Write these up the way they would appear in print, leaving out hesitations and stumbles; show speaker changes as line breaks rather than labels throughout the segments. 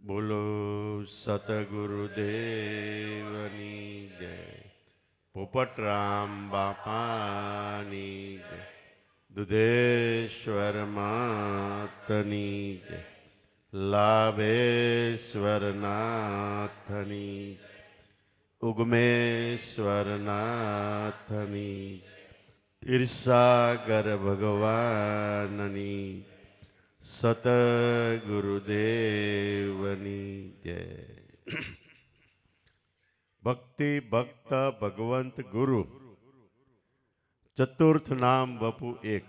બોલો સતગુરુદેવની જય. પોપટરામ બાપાની જય. દુધેશ્વર માતની જય. લાભેશ્વર નાથની જય. ઉગમેશ્વર નાથની જય. ઈર્ષાગર ભગવાનની જય. સતગુરુદેવની જય. ભક્તિ ભક્ત ભગવંત ગુરુ ચતુર્થ નામ વપુ એક.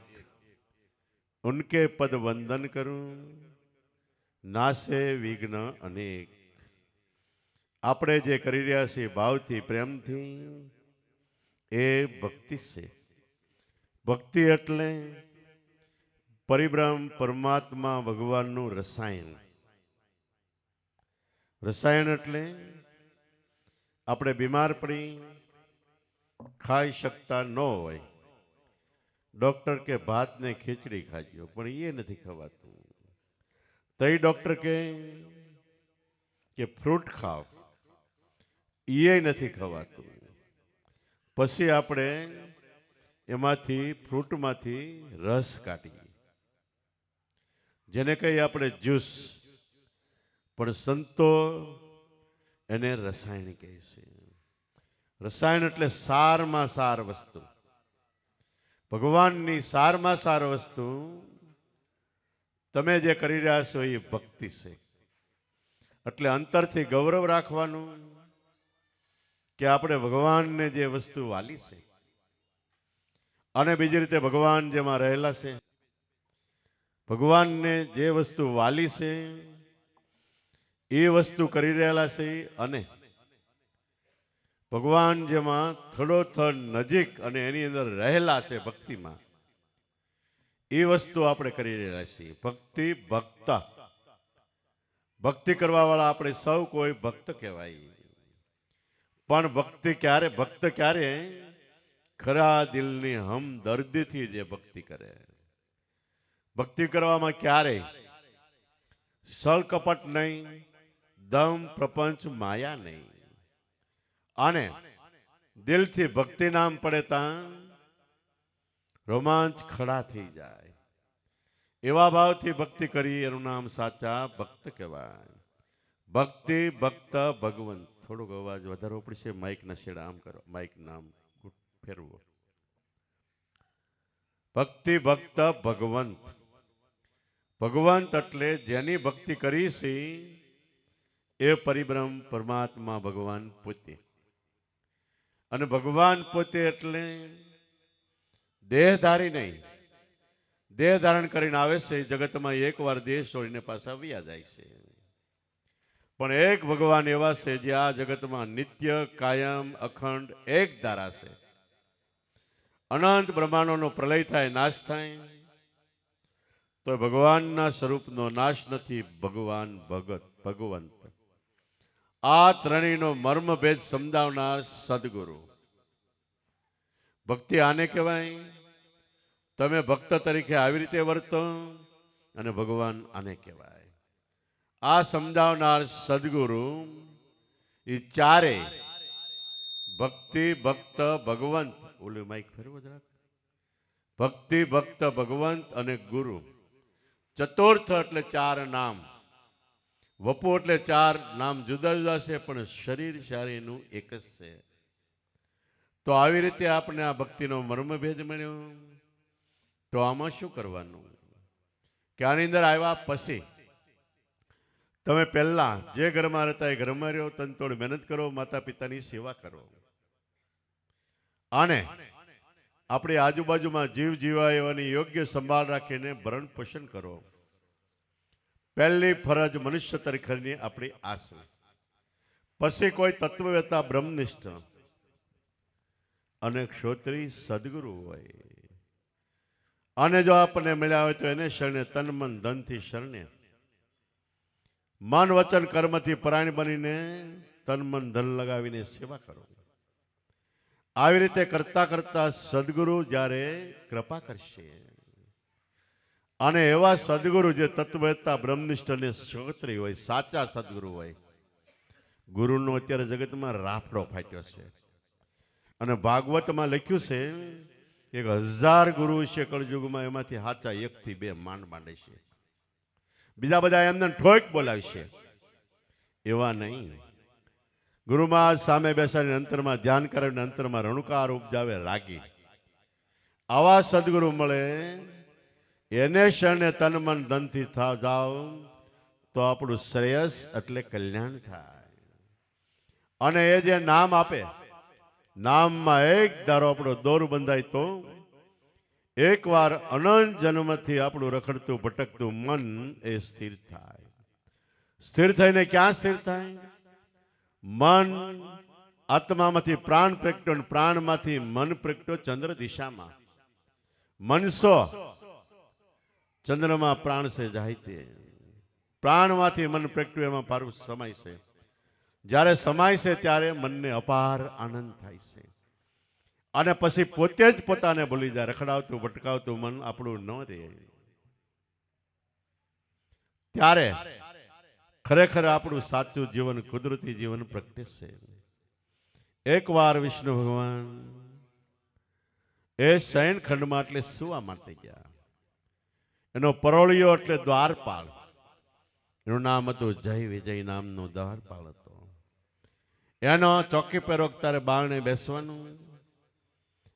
ઉનકે પદ વંદન કરું નાશે વિઘ્ન અનેક. આપણે જે કરી રહ્યા છીએ ભાવથી પ્રેમથી એ ભક્તિ છે. ભક્તિ એટલે પરિબ્રહ્મ પરમાત્મા ભગવાનનું રસાયણ. રસાયણ એટલે આપણે બીમાર પડી ખાઈ શકતા ન હોય, ડોક્ટર કે ભાત ને ખીચડી ખાજો, પણ એ નથી ખવાતું. તઈ ડોક્ટર કે ફ્રૂટ ખાઓ, એ નથી ખવાતું. પછી આપણે એમાંથી ફ્રૂટમાંથી રસ કાઢીએ, જેને કહીએ આપણે જ્યુસ, પણ સંતો એને રસાયણ કહે છે. રસાયણ એટલે સારમાં સાર વસ્તુ. ભગવાનની સારમાં સાર વસ્તુ તમે જે કરી રહ્યા છો એ ભક્તિ છે. એટલે અંતરથી ગૌરવ રાખવાનું કે આપણે ભગવાનને જે વસ્તુ વાલી છે, અને બીજી રીતે ભગવાન જેમાં રહેલા છે, ભગવાનને જે વસ્તુ વાલી છે એ વસ્તુ કરી રહેલા છે, અને ભગવાન જેમાં થોડોથડ નજીક અને એની અંદર રહેલા છે ભક્તિમાં, એ વસ્તુ આપણે કરી રહેલા છીએ. ભક્તિ ભક્ત, ભક્તિ કરવા વાળા આપણે સૌ કોઈ ભક્ત કહેવાય. પણ ભક્તિ ક્યારે, ભક્ત ક્યારે? ખરા દિલની હમદર્દીથી જે ભક્તિ કરે. ભક્તિ કરવામાં ક્યારે સળ કપટ નહીં, દમ પ્રપંચ માયા નહીં, અને દિલથી ભક્તિ નામ પડે ત્યાં રોમાંચ ખડા થઈ જાય. એવા ભાવથી ભક્તિ કરી એનું નામ સાચા ભક્ત કહેવાય. ભક્તિ ભક્ત ભગવંત. થોડોક અવાજ વધારવો પડશે, માઇકના શેડા આમ કરો, માઇક નામ ફેરવો. ભક્તિ ભક્ત ભગવંત. ભગવંત એટલે જેની ભક્તિ કરી છે એ પરિબ્રહ્મ પરમાત્મા ભગવાન પોતે. અને ભગવાન પોતે એટલે દેહધારી નહીં, દેહ ધારણ કરીને આવે છે જગતમાં, એકવાર દેહ છોડીને પાછા વ્યા જાય છે. પણ એક ભગવાન એવા છે જે આ જગતમાં નિત્ય કાયમ અખંડ એક ધારા છે. અનંત બ્રહ્માંડોનો પ્રલય થાય, નાશ થાય, તો ભગવાનના સ્વરૂપનો નાશ નથી. ભગવાન ભગત ભગવંત. આ ત્રણેયનો મર્મભેદ સમજાવનાર સદગુરુ. ભક્તિ આને કહેવાય. તમે ભક્ત તરીકે આવી રીતે વર્તો, અને ભગવાન આને કહેવાય. આ સમજાવનાર સદગુરુ એ ચારે ભક્તિ ભક્ત ભગવંત. ઓલું માઇક ફેરવો જરાક. ભક્તિ ભક્ત ભગવંત અને ગુરુ. ચતુર્થ એટલે ચાર નામ. વપુ એટલે ચાર નામ જુદા જુદા છે, પણ શરીર શારીનું એક જ છે. તો આવી રીતે આપણે આ ભક્તિનો મર્મભેદ મળ્યો. તો આમાં શું કરવાનું કે આની અંદર આવ્યા પછી તમે પહેલા જે ઘરમાં રહેતા એ ઘરમાં રહ્યો, તનતોડ મહેનત કરો, માતા પિતાની સેવા કરો, અને આપણી આજુબાજુમાં જીવ જીવાય એવાની યોગ્ય સંભાળ રાખીને ભરણ પોષણ કરો. પહેલી ફરજ મનુષ્ય તરીકેની આપણી આ છે. પછી કોઈ તત્વવેતા બ્રહ્મનિષ્ઠ અને ક્ષોત્રી સદગુરુ હોય, અને જો આપણને મળ્યા હોય તો એને શરણે તન મન ધનથી શરણે, મન વચન કર્મથી પરાયણ બનીને તન મન ધન લગાવીને સેવા કરો. આવી રીતે કરતા કરતા સદગુરુ જ્યારે કૃપા કરશે, અને એવા સદગુરુ જે તત્વવેત્તા બ્રહ્મનિષ્ઠ અને શ્રોત્રી હોય, સાચા સદગુરુ હોય. ગુરુનો અત્યારે જગતમાં રાફડો ફાટ્યો છે. અને ભાગવતમાં લખ્યું છે કે 1000 ગુરુ છે કળયુગમાં, એમાંથી સાચા 1 થી 2 માંડ માંડે છે. બીજા બધા એમને ઠોક બોલાવશે. એવા નહીં. ગુરુમાં સામે બેસાડીને અંતરમાં ધ્યાન કરાવીને અંતરમાં રણુકાર ઉપજાવે રાગી. આવા સદગુરુ મળે, એને શરણે તન મન ધનથી જાઓ તો આપણું શ્રેયસ એટલે કલ્યાણ થાય. અને એ જે નામ આપે, નામમાં એક ધારો આપણો દોર બંધાય તો એકવાર અનંત જન્મથી આપણું રખડતું ભટકતું મન એ સ્થિર થાય. સ્થિર થઈને ક્યાં સ્થિર થાય? મન આત્મામાંથી પ્રાણ પ્રગટ્યો, પ્રાણમાંથી મન પ્રગટ્યો ચંદ્ર દિશામાં. મનસો ચંદ્રમાં પ્રાણ છે જાય તે. પ્રાણમાંથી મન પ્રગટ્યું એમાં પારું સમાય છે. જ્યારે સમાય છે ત્યારે મનને અપાર આનંદ થાય છે. અને પછી પોતે જ પોતાને ભૂલી જાય. રખડાવતું ભટકાવતું મન આપણું ન રહે. ત્યારે ખરેખર આપણું સાચું જીવન, કુદરતી જીવન પ્રગટે છે. એકવાર વિષ્ણુ ભગવાન એ શયન ખંડમાં એટલે સુવા માટે ગયા. એનો પરોળિયો એટલે દ્વારપાળ. એનું નામ હતું જય વિજય નામનો દ્વારપાળ હતો. એનો ચોકી પર તારે બારણે બેસવાનું.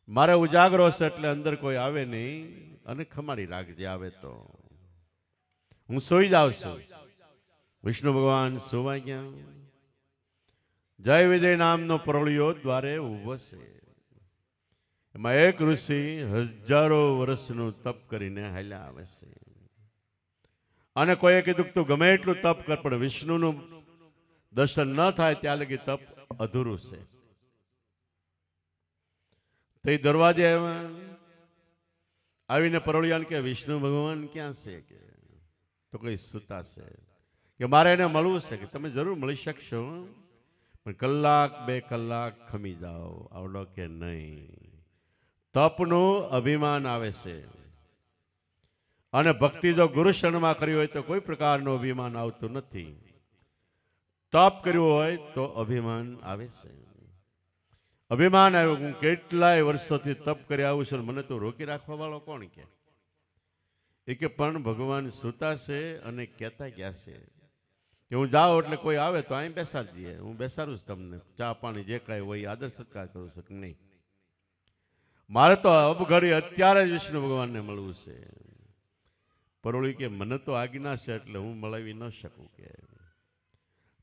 મારે ઉજાગરો છે એટલે અંદર કોઈ આવે નહીં, અને ખમાડી રાખજે આવે તો. હું સોઈ જાઉં છું. વિષ્ણુ ભગવાન સોવાઈ ગયા. જય વિજય નામનો પરોળિયો દ્વારે ઉભો છે. એમાં એક ઋષિ હજારો વર્ષનું તપ કરીને હાલ્યા આવે છે. અને કોઈએ કીધું કે તું ગમે એટલું તપ કર, પણ વિષ્ણુનું દર્શન ન થાય ત્યાં લગી તપ અધૂરું છે. તે દરવાજે આવીને પરોળિયાને કે વિષ્ણુ ભગવાન ક્યાં છે? કે તો કઈ સુતા છે. કે મારે એને મળવું છે. કે તમે જરૂર મળી શકશો, પણ 1-2 કલાક ખમી જાઓ. આવડો કે નહીં. તપનું અભિમાન આવે છે. અને ભક્તિ જો ગુરુ શરણમાં કરી હોય તો કોઈ પ્રકારનું અભિમાન આવતું નથી. તપ કર્યું હોય તો અભિમાન આવે છે. અભિમાન આવ્યું. હું કેટલાય વર્ષોથી તપ કરી આવું છું, મને તો રોકી રાખવા વાળો કોણ? કે એ કે પણ ભગવાન સુતા છે અને કહેતા ગયા છે કે હું જાઉં એટલે કોઈ આવે તો અહીં બેસાડજે. હું બેસાડું છું તમને, ચા પાણી જે કાંઈ હોય આદર સત્કાર કરું છું. નહીં, મારે તો અબઘડી અત્યારે જ વિષ્ણુ ભગવાનને મળવું છે. પરોળી કે મને તો આજ્ઞા છે એટલે હું મળાવી ન શકું. કે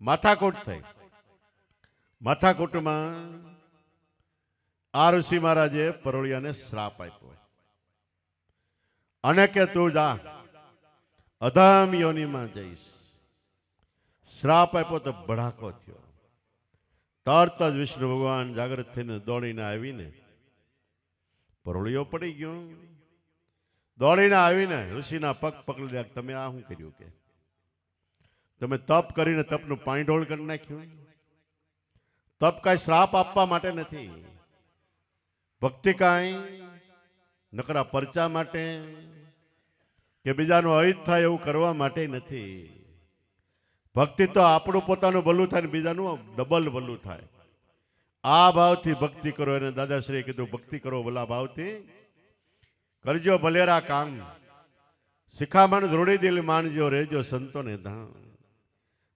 માથાકૂટ થઈ. માથાકૂટમાં આ ઋષિ મહારાજે પરોળિયાને શ્રાપ આપ્યો અને કે તું જા, અધમ યોનિમાં જઈશ. શ્રાપ આપ્યો તો ભડાકો થયો. તરત જ વિષ્ણુ ભગવાન જાગૃત થઈને દોડીને આવીને પરોળિયો પડી ગયો. દોડીને આવીને ઋષિના પગ પકડી લીધા. તમે આ શું કર્યું? કે તમે તપ કરીને તપનું પાણી ઢોળ કરી નાખ્યું. તપ કાંઈ શ્રાપ આપવા માટે નથી. ભક્તિ કાંઈ નકરા પરચા માટે કે બીજાનું અહિત થાય એવું કરવા માટે નથી. ભક્તિ તો આપણું પોતાનું ભલું થાય ને બીજાનું ડબલ ભલું થાય. આ ભાવથી ભક્તિ કરો. એને દાદાશ્રીએ કીધું ભક્તિ કરો ભલા ભાવથી, કરજો ભલેરા કામ, શિખામણ ધ્રુડી દિલ માનજો, રેજો સંતોને ધામ.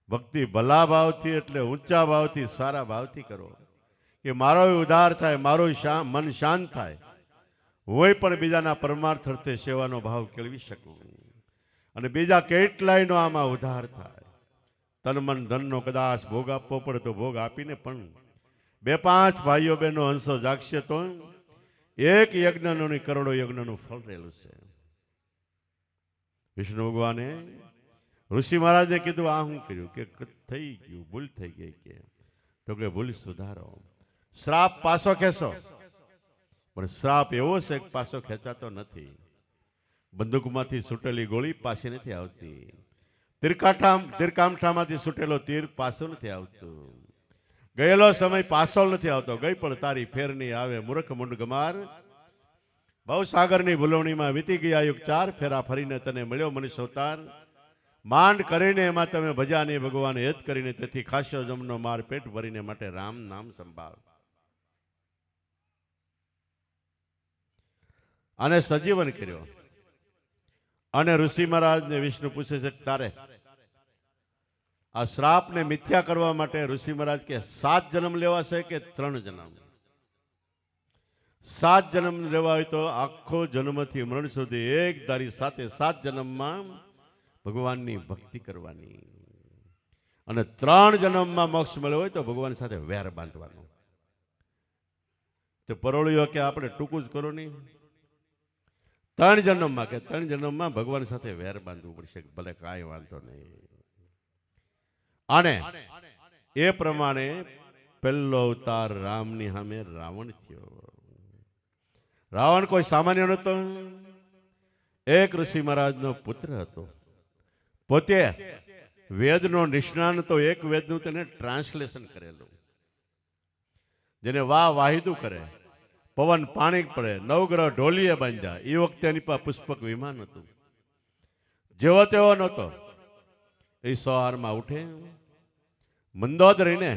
ભક્તિ ભલા ભાવથી એટલે ઊંચા ભાવથી, સારા ભાવથી કરો કે મારો ઉદ્ધાર થાય, મારો મન શાંત થાય, હું પણ બીજાના પરમાર્થ અર્થે સેવાનો ભાવ કેળવી શકું, અને બીજા કેટલાયનો આમાં ઉદ્ધાર થાય. તન મન ધનનો કદાચ ભોગ આપવો પડે તો ભોગ આપીને પણ 2-5 ભાઈઓ બહેનો હંસો જાગશે તો એક યજ્ઞનું કરોડો યજ્ઞનું ફળ રહેલું છે. વિષ્ણુ ભગવાને ઋષિ મહારાજે કીધું આ શું કર્યું? કે થઈ ગયું, ભૂલ થઈ ગઈ. કે તો કે ભૂલ સુધારો, શ્રાપ પાછો ખેંચો. પણ શ્રાપ એવો છે કે પાછો ખેંચાતો નથી. બંદૂકમાંથી છૂટેલી ગોળી પાછી નથી આવતી. તીરકામઠામાંથી છૂટેલો તીર પાછો નથી આવતું. ગયેલો સમય પાછો નથી આવતો. ગઈ પણ તારી ફેર નહીં આવે. મૂર્ખ મુંડ ગમાર ભવસાગરની ભૂલવણીમાં વીતી ગયા યુગ 4 ફેરા ફરીને તને મળ્યો મનુષ્ય અવતાર. માંડ કરીને એમાં તમે ભજ્યા નહીં ભગવાન હેત કરીને, તેથી ખાસ્યો જમનો માર પેટ ભરીને માટે રામ નામ સંભાળ. અને સજીવન કર્યો. અને ઋષિ મહારાજને વિષ્ણુ પૂછે છે, તારે આ શ્રાપને મિથ્યા કરવા માટે ઋષિ મહારાજ કે 7 જન્મ લેવા છે કે 3 જન્મ? 7 જન્મ લેવા હોય તો આખો જન્મથી મરણ સુધી એક ધારી સાથે 7 જન્મમાં ભગવાનની ભક્તિ કરવાની, અને 3 જન્મમાં મોક્ષ મળ્યો હોય તો ભગવાન સાથે વેર બાંધવાનો. તો પરોળીઓ કે આપણે ટૂંકું જ કરો નહીં, 3 જન્મમાં કે 3 જન્મમાં ભગવાન સાથે વેર બાંધવું પડશે, ભલે કાંઈ વાંધો નહીં. અને એ પ્રમાણે પહેલો અવતાર રામની સામે રાવણ થયો. રાવણ કોઈ સામાન્ય નહોતો, એક ઋષિ મહારાજનો પુત્ર હતો. પોતે વેદનો નિષ્ણાત હતો, એક વેદનું તેને ટ્રાન્સલેશન કરેલું, જેને વાહિદું કરે, પવન પાણી પડે, નવગ્રહ ઢોલીએ બાંધ્યા. એ વખતે એની પાસે પુષ્પક વિમાન હતું. જેવો તેવો નહોતો. એ સવારમાં ઉઠે, મંદોદરીને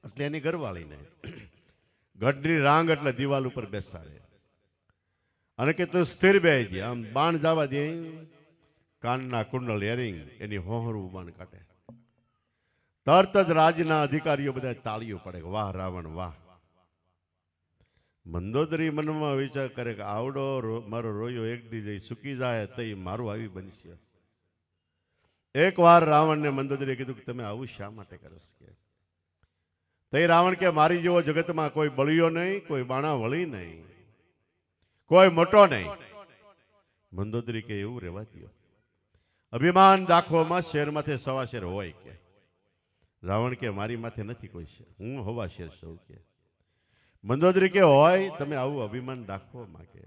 એટલે એની ઘરવાળીને ગઢની રાંગ એટલે દિવાલ ઉપર બેસાડે, અને કે તું સ્થિર બેસી, આમ બાણ જવા દે, કાનના કુંડલ એરિંગ એની હોહરું બાણ કાઢે. તરત જ રાજના અધિકારીઓ બધા તાળીઓ પડે, વાહ રાવણ વાહ. મંદોદરી મનમાં વિચાર કરે કે આવડો મારો રોયો એક દી જઈ સૂકી જાય તો મારું આવી બનશે. એક વાર રાવણને મંદોદરીએ કીધું કે તમે આવું શા માટે કરો છો? તે રાવણ કે મારી જેવો જગતમાં કોઈ બળિયો નહીં, કોઈ બાણા વળી નહીં, કોઈ મોટો નહીં. મંદોદરી કે એવું રહેવા દો, અભિમાન દાખવામાં શેરમાંથી સવા શેર હોય કે. રાવણ કે મારી માથે નથી કોઈ શેર, હું હવા શેર સૌ કે. મંદોદરી કે હોય, તમે આવું અભિમાન દાખવા માંગે,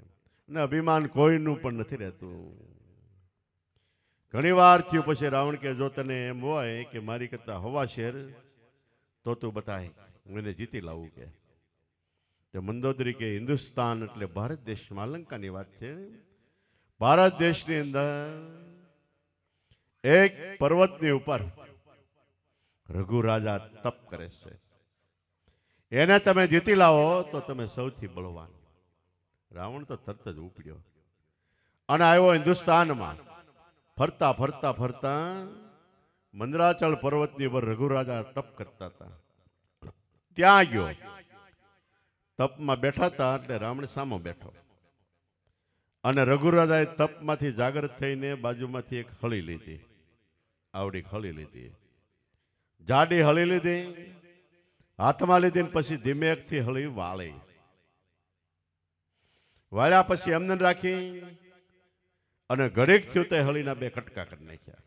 અને અભિમાન કોઈનું પણ નથી રહેતું. ઘણી વાર થયું પછી રાવણ કે જો તને એમ હોય કે મારી કરતા હવા શેર તો તું બતાય, હું એને જીતી લાવું કે. મંદોદરી કે હિન્દુસ્તાન એટલે ભારત દેશમાં, લંકાની વાત છે, ભારત દેશની અંદર એક પર્વતની ઉપર રઘુ રાજા તપ કરે છે. એને તમે જીતી લાવો તો તમે સૌથી બળવાન. રાવણ તો તરત જ ઉપડ્યો અને આવ્યો હિન્દુસ્તાનમાં. ફરતા ફરતા ફરતા મંદરાચલ પર્વતની ઉપર રઘુ રાજા તપ કરતા હતા, ત્યાં ગયો. તપમાં બેઠા હતા એટલે રાવણ સામો બેઠો, અને રઘુ રાજાએ તપમાંથી જાગૃત થઈને બાજુમાંથી એક હળી લીધી, આવડી હળી લીધી, જાડી હળી લીધી, હાથમાં લીધી, પછી ધીમેકથી હળી વાળી. વાળ્યા પછી એમને રાખી, અને ઘડીક થયું તે હળીના 2 કટકા કરી નાખ્યા.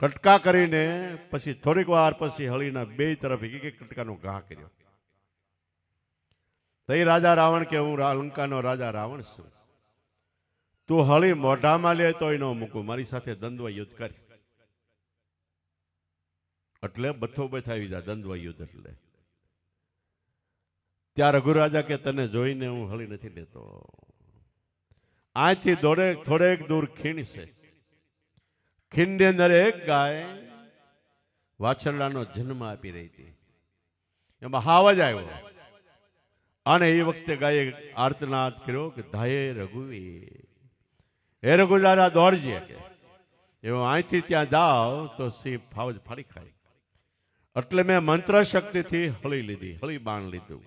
કટકા કરીને પછી થોડીક વાર પછી હળીના 2 તરફ એક એક કટકાનો ઘા કર્યો. તઈ રાજા રાવણ કે હું લંકાનો રાજા રાવણ છું, તું હળી મોઢામાં લે તોય ન મૂકું, મારી સાથે દ્વંદ્વ યુદ્ધ કરી. એટલે બથો બથ આવી જાય દ્વંદ્વ યુદ્ધ. એટલે ત્યાં રઘુ રાજા કે તને જોઈને હું હળી નથી લેતો. આથી થોડેક દૂર ખીણ છે, ખીણની અંદર એક ગાય વાછરડાનો જન્મ આપી રહી હતી. એમાં હાવજ આવ્યો, અને એ વખતે ગાયે આર્તનાદ કર્યો કે ધાયે રઘુવીર, હે રઘુ દાદા દોડજે કે એવું અહીંથી ત્યાં જાઓ તો સિંહ ફાવજ ફાડી ખાય. એટલે મેં મંત્ર શક્તિથી હળી લીધી, હળી બાણ લીધું,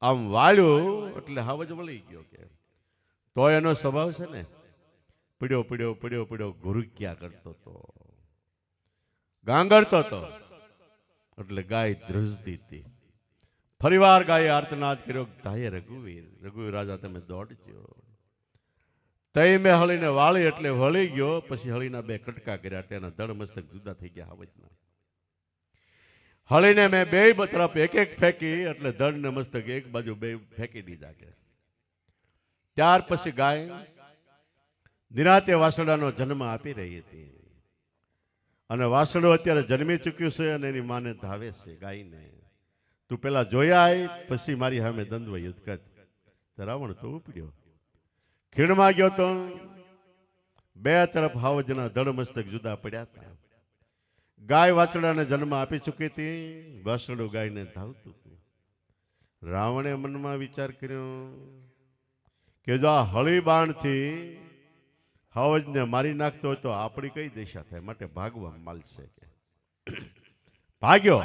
આમ વાળ્યું એટલે હાવજ વળી ગયો. કે તો એનો સ્વભાવ છે ને, પીડ્યો પીડ્યો પીડ્યો પીડ્યો ઘુરુક્યા કરતો હતો, ગાંગરતો હતો. એટલે ગાય ધ્રુજતી હતી. ફરીવાર ગાયે આર્તનાદ કર્યો, ધાયે રઘુવીર, રઘુવીર રાજા તમે દોડજો. તઈ મેં હળીને વાળી એટલે વળી ગયો. પછી હળીના 2 કટકા કર્યા, તેના ધડ મસ્તક જુદા થઈ ગયા હાવજના. હળીને મેં 2 તરફ એક એક ફેંકી, એટલે ધડ ને મસ્તક એક બાજુ 2 ફેંકી દીધા. કે ત્યાર પછી ગાય નિરાતે વાસડાનો જન્મ આપી રહી હતી, અને વાસડો અત્યારે જન્મી ચૂક્યું છે, અને એની માને ધાવે છે ગાયને, તું પેલા જોયા પછી મારી સામે દ્વંદ્વ યુદ્ધ કર. તો રાવણ તો ઉપડ્યો, ખીણમાં ગયો તો બે તરફ હાવજના ધડ મસ્તક જુદા પડ્યા હતા. ગાય વાછડાને જન્મ આપી ચૂકી હતી, વાછડું ગાયને ધાવતું હતું. રાવણે મનમાં વિચાર કર્યો કે જો આ હળી બાણથી હાવજને મારી નાખતો હોય તો આપણી કઈ દિશા થાય, માટે ભાગવા માલશે. કે ભાગ્યો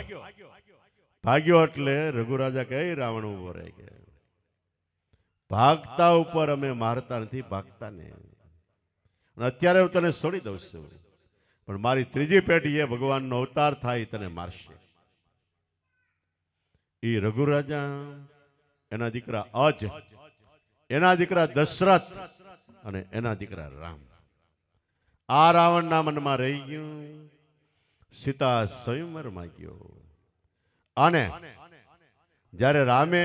ભાગ્યો એટલે રઘુરાજા કહે રાવણ ઉભો રહે કે ભાગતા ઉપર અમે મારતા નથી, ભાગતા ને. અત્યારે હું તને છોડી દઉં છું, પણ મારી ત્રીજી પેઢી એ ભગવાનનો અવતાર થાય તને મારશે. એ રઘુરાજા, એના દીકરા અજ, એના દીકરા દશરથ અને એના દીકરા રામ. આ રાવણના મનમાં રહી ગયું. સીતા સ્વયંવરમાં ગયો અને જ્યારે રામે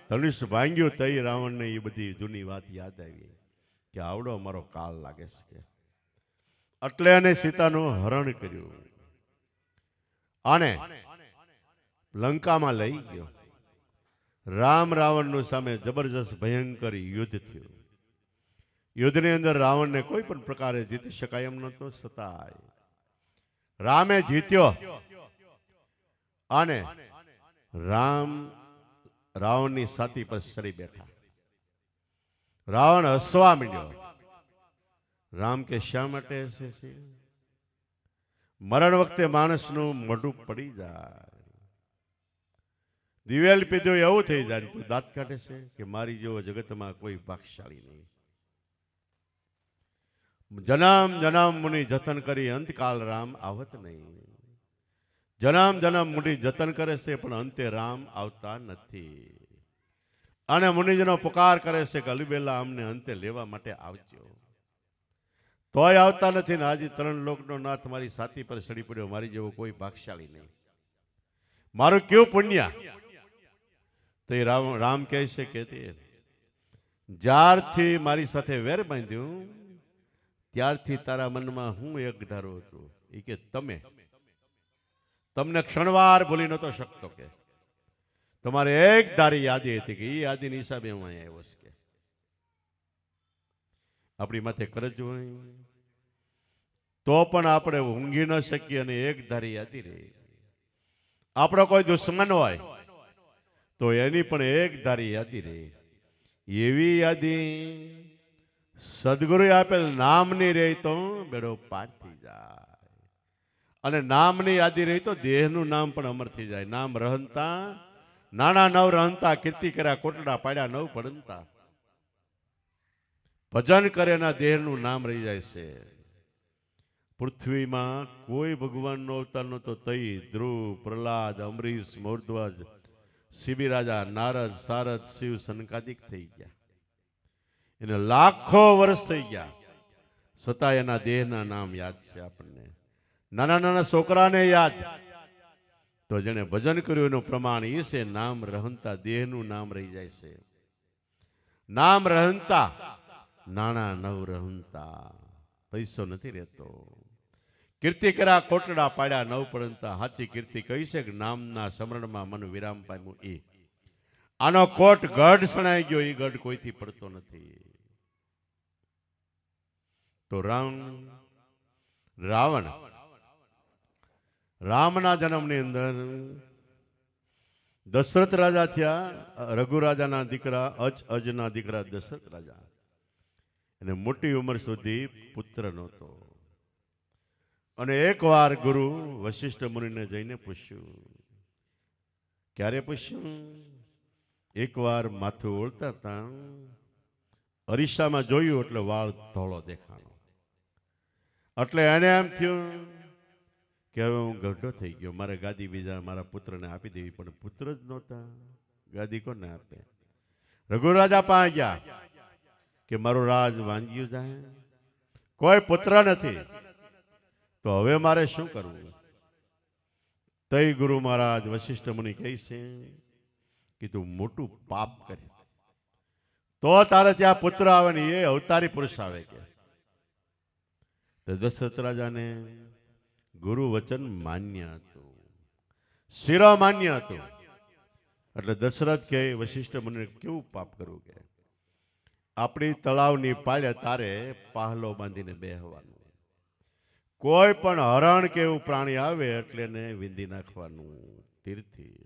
ધનુષ ભાંગ્યું તઈ રાવણને એ બધી જૂની વાત યાદ આવી કે આવડો અમારો કાળ લાગે છે. એટલે એને સીતાનું હરણ કર્યું અને લંકામાં લઈ ગયો. રામ રાવણનું સામે જબરજસ્ત ભયંકર યુદ્ધ થયું. યુદ્ધની અંદર રાવણને કોઈ પણ પ્રકારે જીતી શકાય એમ નહોતો, છતાંય રામે જીત્યો અને રામ રાવણની છાતી પર ચડી બેઠા. રાવણ હસવા માંડ્યો. રામ કે શા માટે હસે છે? મરણ વખતે માણસનું મોઢું પડી જાય, દિવેલ પીધું એવું થઈ જાય, તું દાંત કાઢે છે કે મારી જેવો જગતમાં કોઈ ભાગશાળી નહીં. જન્મ જન્મ મુનિ જતન કરી અંતકાલ રામ આવત નહીં. જન્મ જન્મ મુનિ જતન કરે છે પણ અંતે રામ આવતા નથી. અને મુનિજનો પુકાર કરે છે કે અલીબેલા અમને અંતે લેવા માટે આવજો, તોય આવતા નથી. ને આજે 3 લોકનો નાથ મારી છાતી પર ચડી પડ્યો, મારી જેવો કોઈ ભાગશાળી નહીં. મારું કેવું પુણ્ય. તો એ રામ કહે છે કે જ્યારથી મારી સાથે વેર બાંધ્યું ત્યારથી તારા મનમાં હું એક ધારો હતો, એ કે તમને ક્ષણવાર ભૂલી નતો શકતો, કે તમારે એક ધારી યાદી હતી કે એ યાદીની હિસાબે હું અહીંયા આવ્યો છું. કે આપણી માથે કરજ હોય તો પણ આપણે ઊંઘી ન શકીએ અને એક ધારી યાદી રહી. આપણો કોઈ દુશ્મન હોય તો એની પણ એક ધારી યાદી રહી. એવી યાદી સદગુરુએ આપેલ નામની રહી તો બેડો પાર થઈ જાય. અને નામની યાદી રહી તો દેહનું નામ પણ અમર થઈ જાય. નામ રહંતા નાના નવ રહંતા, કીર્તિ કર્યા કોટડા પાડ્યા નવ પડંતા. ભજન કરે ના દેહનું નામ રહી જાય છે. પૃથ્વીમાં કોઈ ભગવાનનો અવતાર નહોતો. તઈ ધ્રુવ, પ્રહલાદ, અમરીશ, મોરધ્વજ, શિબી રાજા, નારદ, સારદ, શિવ, સનકાદિક થઈ ગયા. એને લાખો વર્ષ થઈ ગયા, છતાં એના દેહના નામ યાદ છે આપણને. નાના નાના છોકરાને યાદ. તો જેને ભજન કર્યું એનું પ્રમાણ એ છે નામ રહંતા, દેહનું નામ રહી જાય છે. નામ રહંતા, નાણા નવ રહંતા, પૈસો નથી રહેતો. કીર્તિ કર્યા કોટડા પાડ્યા નવ પડંતા. સાચી કીર્તિ કહી છે કે નામના સ્મરણમાં મન વિરામ પામ્યું. એ આનો કોટ ગઢ સણાઈ ગયો, એ ગઢ કોઈથી પડતો નથી. તો રાવણ રામના જન્મની અંદર દશરથ રાજા થયા. રઘુરાજાના દીકરા અજના દીકરા દશરથ રાજા. એને મોટી ઉંમર સુધી પુત્ર નહોતો. અને એકવાર ગુરુ વશિષ્ઠ મુનિને જઈને પૂછ્યું. ક્યારે પૂછ્યું? એકવાર માથું ઓળતા હતા, અરીસામાં જોયું એટલે વાળ ધોળો દેખાણો. એટલે એને એમ થયું કે હવે હું ગઢો થઈ ગયો, મારે ગાદી બીજા મારા પુત્રને આપી દેવી, પણ પુત્ર જ નહોતા. ગાદી કોને આપે? રઘુરાજા પાસે ગયા કે મારું રાજ વાંગ્યું જાય, કોઈ પુત્ર નથી, તો હવે મારે શું કરવું? તઈ ગુરુ મહારાજ વશિષ્ઠ મુનિ કહે છે કે તું મોટું પાપ કરી તો તારે ત્યાં પુત્ર આવે ને એ અવતારી પુરુષ આવે. કે તો દશરથ રાજાને ગુરુ વચન માન્ય હતું, શિરો માન્ય હતું. એટલે દશરથ કે વશિષ્ઠ મુનિને કેવું પાપ કરવું? કે આપણી તળાવની પાળે તારે પાહલો બાંધીને બેહવાનું. કોઈ પણ હરણ કે એવું પ્રાણી આવે એટલે એને વિંધી નાખવાનું તીરથી.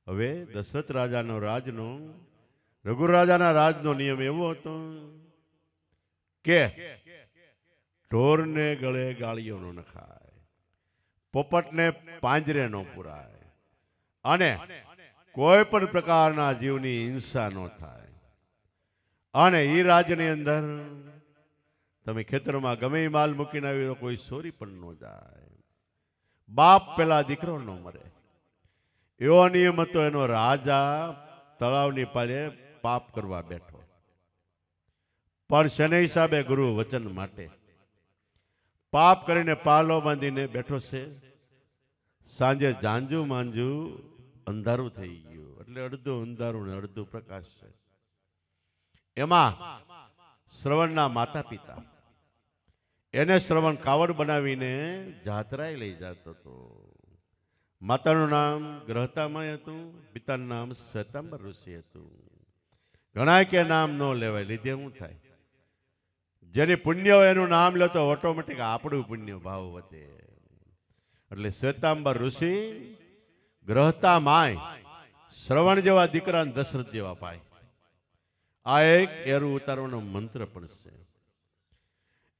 હવે દશરથ રાજાનો રાજનો રઘુ રાજાના રાજનો નિયમ એવો હતો કે ઢોરને ગળે ગાળીઓ ન નખાય, પોપટને પાંજરે ન પુરાય અને કોઈ પણ પ્રકારના જીવની હિંસા ન થાય. અને એ રાજ્યની અંદર તમે ખેતરમાં ગમે માલ મૂકીને આવી તો કોઈ ચોરી પણ ન જાય. બાપ પેલા દીકરો ન મરે એવો નિયમ હતો. એનો રાજા તળાવની પાળે પાપ કરવા બેઠો, પણ શને હિસાબે ગુરુ વચન માટે પાપ કરીને પાલો બાંધીને બેઠો છે. સાંજે જાંજુ માંજુ અંધારું થઈ ગયું, એટલે અડધું અંધારું ને અડધું પ્રકાશ છે. એમાં શ્રવણના માતા પિતા એને શ્રવણ કાવડ બનાવીને જાત્રાએ લઈ જતો હતો. માતાનું નામ ગ્રહતામાય હતું, પિતાનું નામ શ્વેતાંબર ઋષિ હતું. ઘણા કે નામ ન લેવાય, લીધે શું થાય? જેની પુણ્ય હોય એનું નામ લે તો ઓટોમેટિક આપણું પુણ્ય ભાવ વધે. એટલે શ્વેતાંબર ઋષિ, ગ્રહતા માય, શ્રવણ જેવા દીકરા દશરથ જેવા ભાઈ. આ એક એરું ઉતારવાનો મંત્ર પણ છે.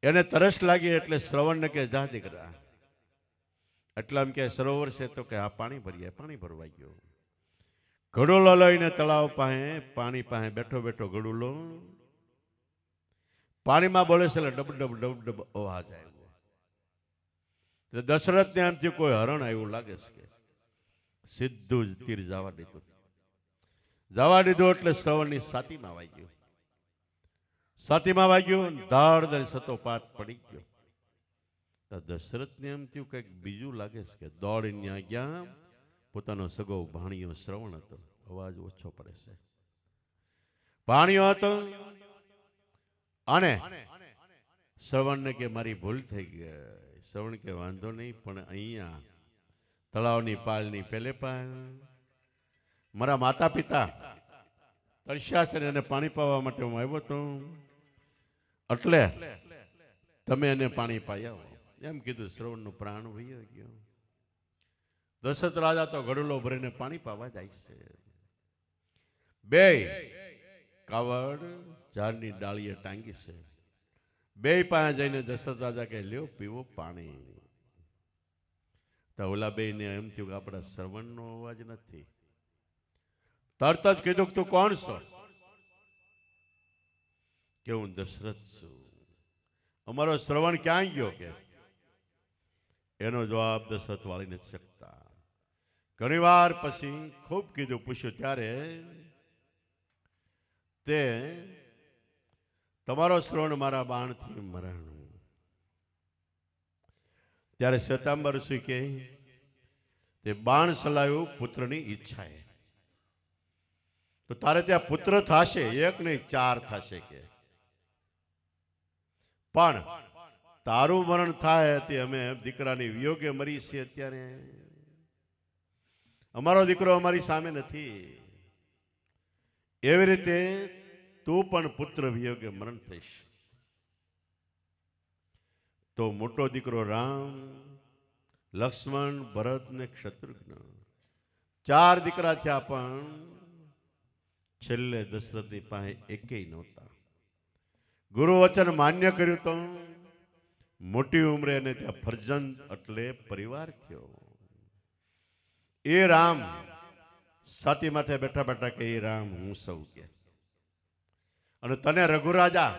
એને તરસ લાગી એટલે શ્રવણને કે જા દીકરા, એટલા કે સરોવર છે તો કે આ પાણી ભરીએ. પાણી ભરવા ગયો. ઘડુલો લઈને તળાવ પાસે પાણી પાસે બેઠો બેઠો ઘડુલો પાણીમાં બોલે છે એટલે ડબ ડબ ડબ ડબ અવાજ આવ્યો. દશરથને એમ થયું કોઈ હરણ આવ્યું લાગે છે, કે સીધું જ તીર જવા દીધું. જવા દીધું એટલે શ્રવણની છાતીમાં વાગ્યું. છાતીમાં વાગ્યું, ધાડ દઈ સતોપાત પડી ગયો. તો દશરથને એમ થયું કંઈક બીજું લાગે છે, કે દોડીને ગયા. પોતાનો સગો ભાણિયો શ્રવણ હતો, અવાજ ઓછો પડે છે, ભાણિયો હતો. અને શ્રવણને કે મારી ભૂલ થઈ ગઈ. શ્રવણ કે વાંધો નહીં, પણ અહીંયા તળાવની પાલની પેલે પાલ મારા માતા પિતા તરસ્યા છે, એને પાણી પાવા માટે હું આવ્યો હતો, એટલે તમે એને પાણી પાઈ આવો. એમ કીધું. શ્રવણનું પ્રાણ વહી ગયો. દશરથ રાજા તો ઘડુલો ભરીને પાણી પાવા જાય છે. બે કાવડ ઝાડની ડાળીએ ટાંગી છે. બે પાસે જઈને દશરથ રાજા કે લ્યો પીવો પાણી. તો ઓલા બે ને એમ થયું કે આપણા શ્રવણનો અવાજ નથી. તરત જ કીધું કે તું કોણ છો? કે હું દશરથ છું. અમારો શ્રવણ ક્યાં ગયો? કે એનો જવાબ દશરથ વાળી નથી શકતા. ઘણી વાર પછી ખૂબ કીધું પૂછ્યું ત્યારે તે તમારો શ્રવણ મારા બાણથી મરણ. ત્યારે શ્વેતાંબર ઋષિ કે તે બાણ સલાયું પુત્રની ઈચ્છાએ. તો તારે ત્યાં પુત્ર થશે, એક નહીં 4 થશે. કે પણ તારું મરણ થાય તે અમે દીકરાની વિયોગે મરી છે. અત્યારે અમારો દીકરો અમારી સામે નથી. એવી રીતે તું પણ પુત્ર વિયોગે મરણ થઈશ. તો મોટો દીકરો રામ, લક્ષ્મણ, ભરત ને શત્રુઘ્ન 4 દીકરા થયા, પણ છેલ્લે દશરથની પાસે એકેય નહોતા. ગુરુ વચન માન્ય કર્યું તો મોટી ઉંમરે એને ત્યાં ફરજંદ એટલે પરિવાર થયો. એ રામ છાતી માથે બેઠા બેઠા કે એ રામ હું સૌ કે, અને તને રઘુરાજા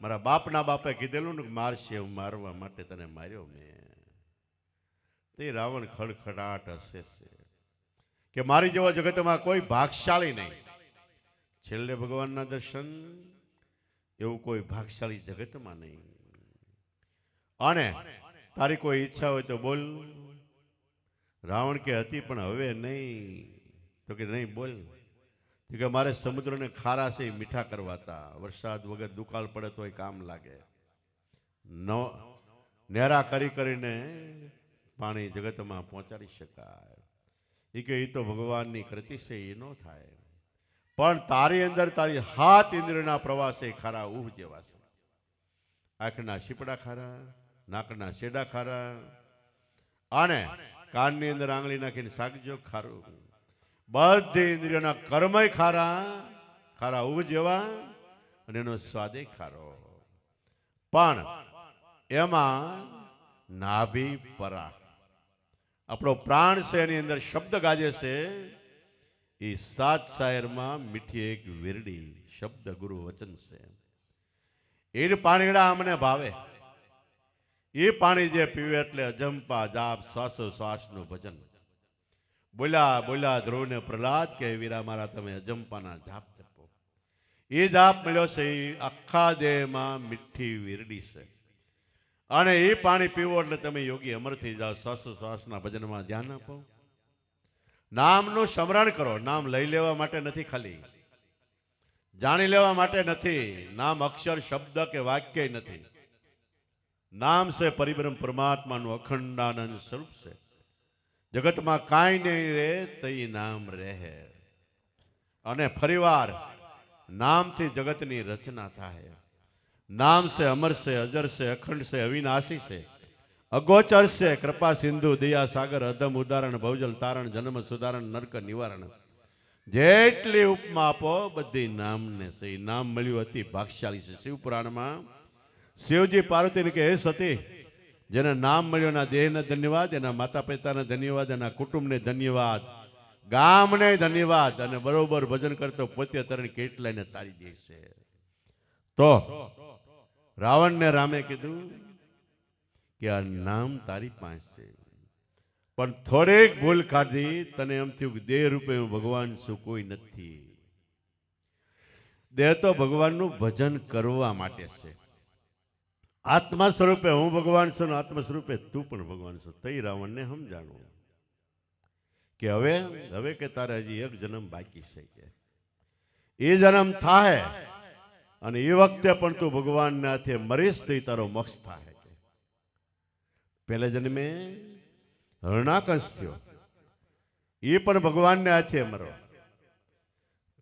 મારા બાપના બાપે કીધેલું ને મારશે, હું મારવા માટે તને માર્યો મેં. તે રાવણ ખડખડાટ હશે કે મારી જેવા જગતમાં કોઈ ભાગશાળી નહીં. છેલ્લે ભગવાનના દર્શન એવું કોઈ ભાગશાળી જગતમાં નહીં. અને તારી કોઈ ઈચ્છા હોય તો બોલ. રાવણ કે હતી પણ હવે નહીં. તો કે નહીં બોલ. તો કે મારે સમુદ્રને ખારા છે મીઠા કરવાતા. વરસાદ વગર દુકાળ પડે તોય કામ લાગે. નેરા કરી કરીને પાણી જગતમાં પહોંચાડી શકાય. એ કે એ તો ભગવાનની કૃતિ છે, એ ન થાય. પણ તારી અંદર તારી 7 ઇન્દ્રિયોના પ્રવાસે ખારા ઊહ જેવા છે. આંખના શીપડા ખારા, નાકના શેડા ખારા, અને કાનની અંદર આંગળી નાખીને સાગજો ખારું. બધી ઇન્દ્રિયોના કર્મય ખારા, ખારા ઊહ જેવા, અને એનો સ્વાદે ખારો. પણ એમાં નાભી પરા, આપણો પ્રાણ છે, એની અંદર શબ્દ ગાજે છે. એ 7 શાયરમાં મીઠી એક વીરડી શબ્દ ગુરુ વચન છે. એ પાણીડા અમને ભાવે. એ પાણી જે પીવે એટલે અજંપા જાપ શ્વાસોશ્વાસનું ભજન. બોલ્યા બોલ્યા ધ્રુવને પ્રહલાદ કે વીરા મારા તમે અજંપાના જાપ જપો. એ જાપ મળ્યો છે એ આખા દેહમાં મીઠી વીરડી છે. અને એ પાણી પીવો એટલે તમે યોગી અમર થઈ જાઓ. શ્વાસોશ્વાસના ભજનમાં ધ્યાન આપો. નામનું સ્મરણ કરો. નામ લઈ લેવા માટે નથી, ખાલી જાણી લેવા માટે નથી. નામ અક્ષર શબ્દ કે વાક્ય નથી. નામ છે પરિબ્રહ્મ પરમાત્માનું અખંડાનંદ સ્વરૂપ છે. જગતમાં કાંઈ નહીં રહે તઈ નામ રહે. અને ફરીવાર નામથી જગતની રચના થાય. નામ છે અમર છે, અજર છે, અખંડ છે, અવિનાશી છે, અગોચર છે, કૃપા સિંધુ દયા સાગર અધમ ઉદાહરણ ભવજલ તારણ જન્મ સુધારણ નરક નિવારણ. જેટલી ઉપમા આપો બધી નામને છે. નામ મળ્યું અતિ ભાગશાળી છે. શિવ પુરાણમાં શિવજી પાર્વતીને કે હે સતી, જેને નામ મળ્યું એના દેહને ધન્યવાદ, એના માતા પિતાને ધન્યવાદ, એના કુટુંબને ધન્યવાદ, ગામને ધન્યવાદ. અને બરોબર ભજન કરતો પોતે તરણ કેટલાયને તારી દે છે. તો રાવણને રામે કીધું કે આ નામ તારી પાસે છે, પણ થોડીક ભૂલ ખાધી. તને એમ થયું કે દેહ રૂપે હું ભગવાન છું, કોઈ નથી. દેહ તો ભગવાનનું ભજન કરવા માટે છે. આત્મા સ્વરૂપે હું ભગવાન છું, આત્મા સ્વરૂપે તું પણ ભગવાન છું. તઈ રાવણને સમજાણું કે હવે કે તારે હજી એક જન્મ બાકી છે, કે એ જન્મ થાય અને એ વખતે પણ તું ભગવાનના હાથે મરીશ તો તારો મોક્ષ થાય. પહેલા જન્મે હરણાકંશ થયો, એ પણ ભગવાનને હાથે મરો.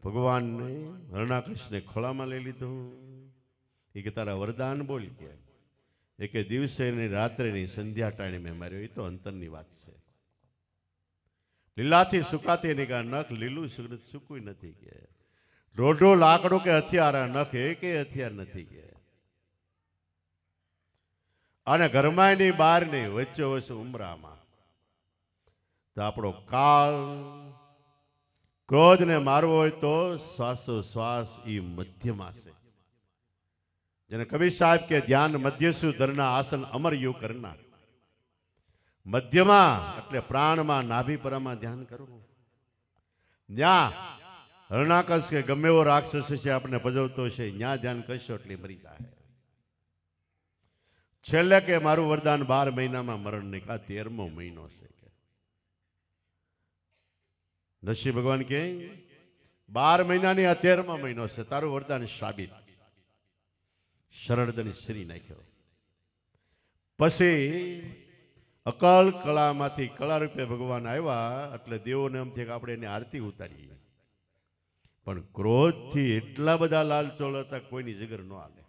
ભગવાનને હરણાકંશને ખોળામાં લઈ લીધું. એ કે તારા વરદાન બોલ, કે એ કે દિવસે ની રાત્રેની સંધ્યા ટાણે મેં માર્યો. એ તો અંતરની વાત છે. લીલાથી સુકાતી નહીં, કે નખ લીલું સૂકું નથી, કે દોઢું લાકડું કે હથિયાર, નખ એકે હથિયાર નથી, કે અને ઘરમાં નહીં બહાર નહીં, વચ્ચે વચ્ચે ઉમરામાં. તો આપણો કાળ ક્રોધને મારવો હોય તો શ્વાસોશ્વાસ એ મધ્યમાં છે. જેને કવિ સાહેબ કે ધ્યાન મધ્યસુ ધરના આસન અમર યુ કરનાર. મધ્યમાં એટલે પ્રાણમાં નાભીપરામાં ધ્યાન કરવું. જ્યાં હરણાકશ કે ગમે એવો રાક્ષસ છે આપણે ભજવતો છે, ત્યાં ધ્યાન કરશો એટલે મરી જાય. છેલ્લે કે મારું વરદાન 12 મહિનામાં મરણ નહીં, આ 13મો મહિનો છે. કે નરસિંહ ભગવાન કે 12 મહિનાની આ 13મો મહિનો છે, તારું વરદાન સાબિત. શરણદની શ્રી નાખ્યો. પછી અકલ કળામાંથી કળા રૂપે ભગવાન આવ્યા. એટલે દેવોને એમ થયું કે આપણે એની આરતી ઉતારીએ. પણ ક્રોધથી એટલા બધા લાલચોળ હતા, કોઈની જીગર ન હાલે.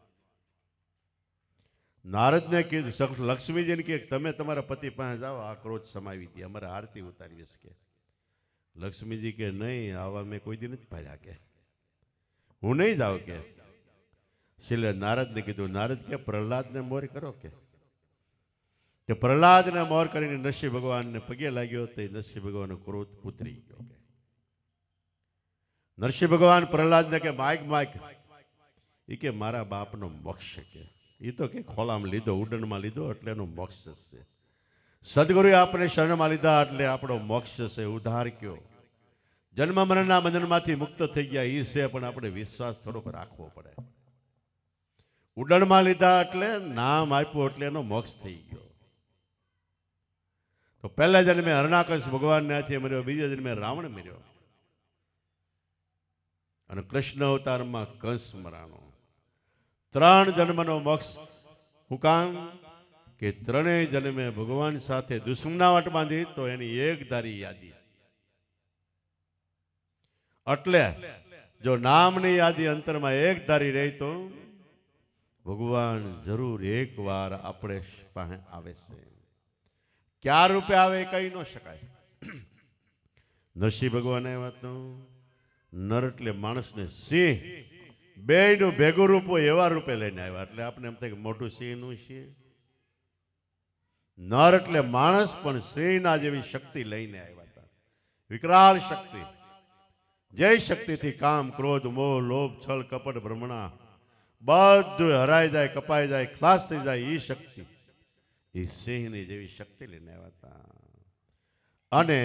નારદને કીધું, લક્ષ્મીજીને કે તમે તમારા પતિ પાસે જાઓ, આ ક્રોધ સમાવી દે, અમારે આરતી ઉતારીએ કે. લક્ષ્મીજી કે નહીં, આવા મેં કોઈ દી નથી પાડ્યા, કે હું નહીં જાઉં. કે છેલ્લે નારદને કીધું. નારદ કે પ્રહલાદને મોર કરો, કે પ્રહલાદને મોર કરીને નરસિંહ ભગવાનને પગે લાગ્યો તો નરસિંહ ભગવાનનો ક્રોધ ઉતરી ગયો. કે નરસિંહ ભગવાન પ્રહલાદને કે માઇક એ કે મારા બાપનો મોક્ષ, કે એ તો કે ખોલામાં લીધો, ઉડનમાં લીધો એટલે એનો મોક્ષ છે. સદગુરુએ આપણે શરણમાં લીધા એટલે આપણો મોક્ષ છે. ઉદ્ધાર કયો, જન્મ મરણના બંધનમાંથી મુક્ત થઈ ગયા એ છે, પણ આપણે વિશ્વાસ થોડોક રાખવો પડે. ઉડનમાં લીધા એટલે નામ આપ્યું એટલે એનો મોક્ષ થઈ ગયો. તો પહેલા જન્મે હરણાકશ ભગવાનને હાથે મર્યો, બીજા જન્મે રાવણ મર્યો, અને કૃષ્ણ અવતારમાં કંસ મરાણો. 3 જન્મનો મોક્ષ. હું કામ કે 3 જન્મે ભગવાન સાથે દુશ્મનાવટ બાંધી તો એની એક ધારી યાદી. એટલે જો નામની યાદી અંતરમાં એક ધારી રહી તો ભગવાન જરૂર એક વાર આપણે પાસે આવે છે. ક્યાં રૂપે આવે એ કહી ન શકાય. નરસિંહ ભગવાન આવ્યા તો નર એટલે માણસને સિંહ બેયનું ભેગું રૂપ હોય એવા રૂપે લઈને આવ્યા. એટલે આપણે એમ થાય કે મોટું સિંહનું સિંહ. નર એટલે માણસ પણ સિંહના જેવી શક્તિ લઈને આવ્યા હતા. વિકરાળ શક્તિ. જે શક્તિથી કામ, ક્રોધ, મોહ, લોભ, છલ, કપટ, ભ્રમણા બધું હરાઈ જાય, કપાઈ જાય, ખલાસ થઈ જાય. એ શક્તિ એ સિંહની જેવી શક્તિ લઈને આવ્યા હતા. અને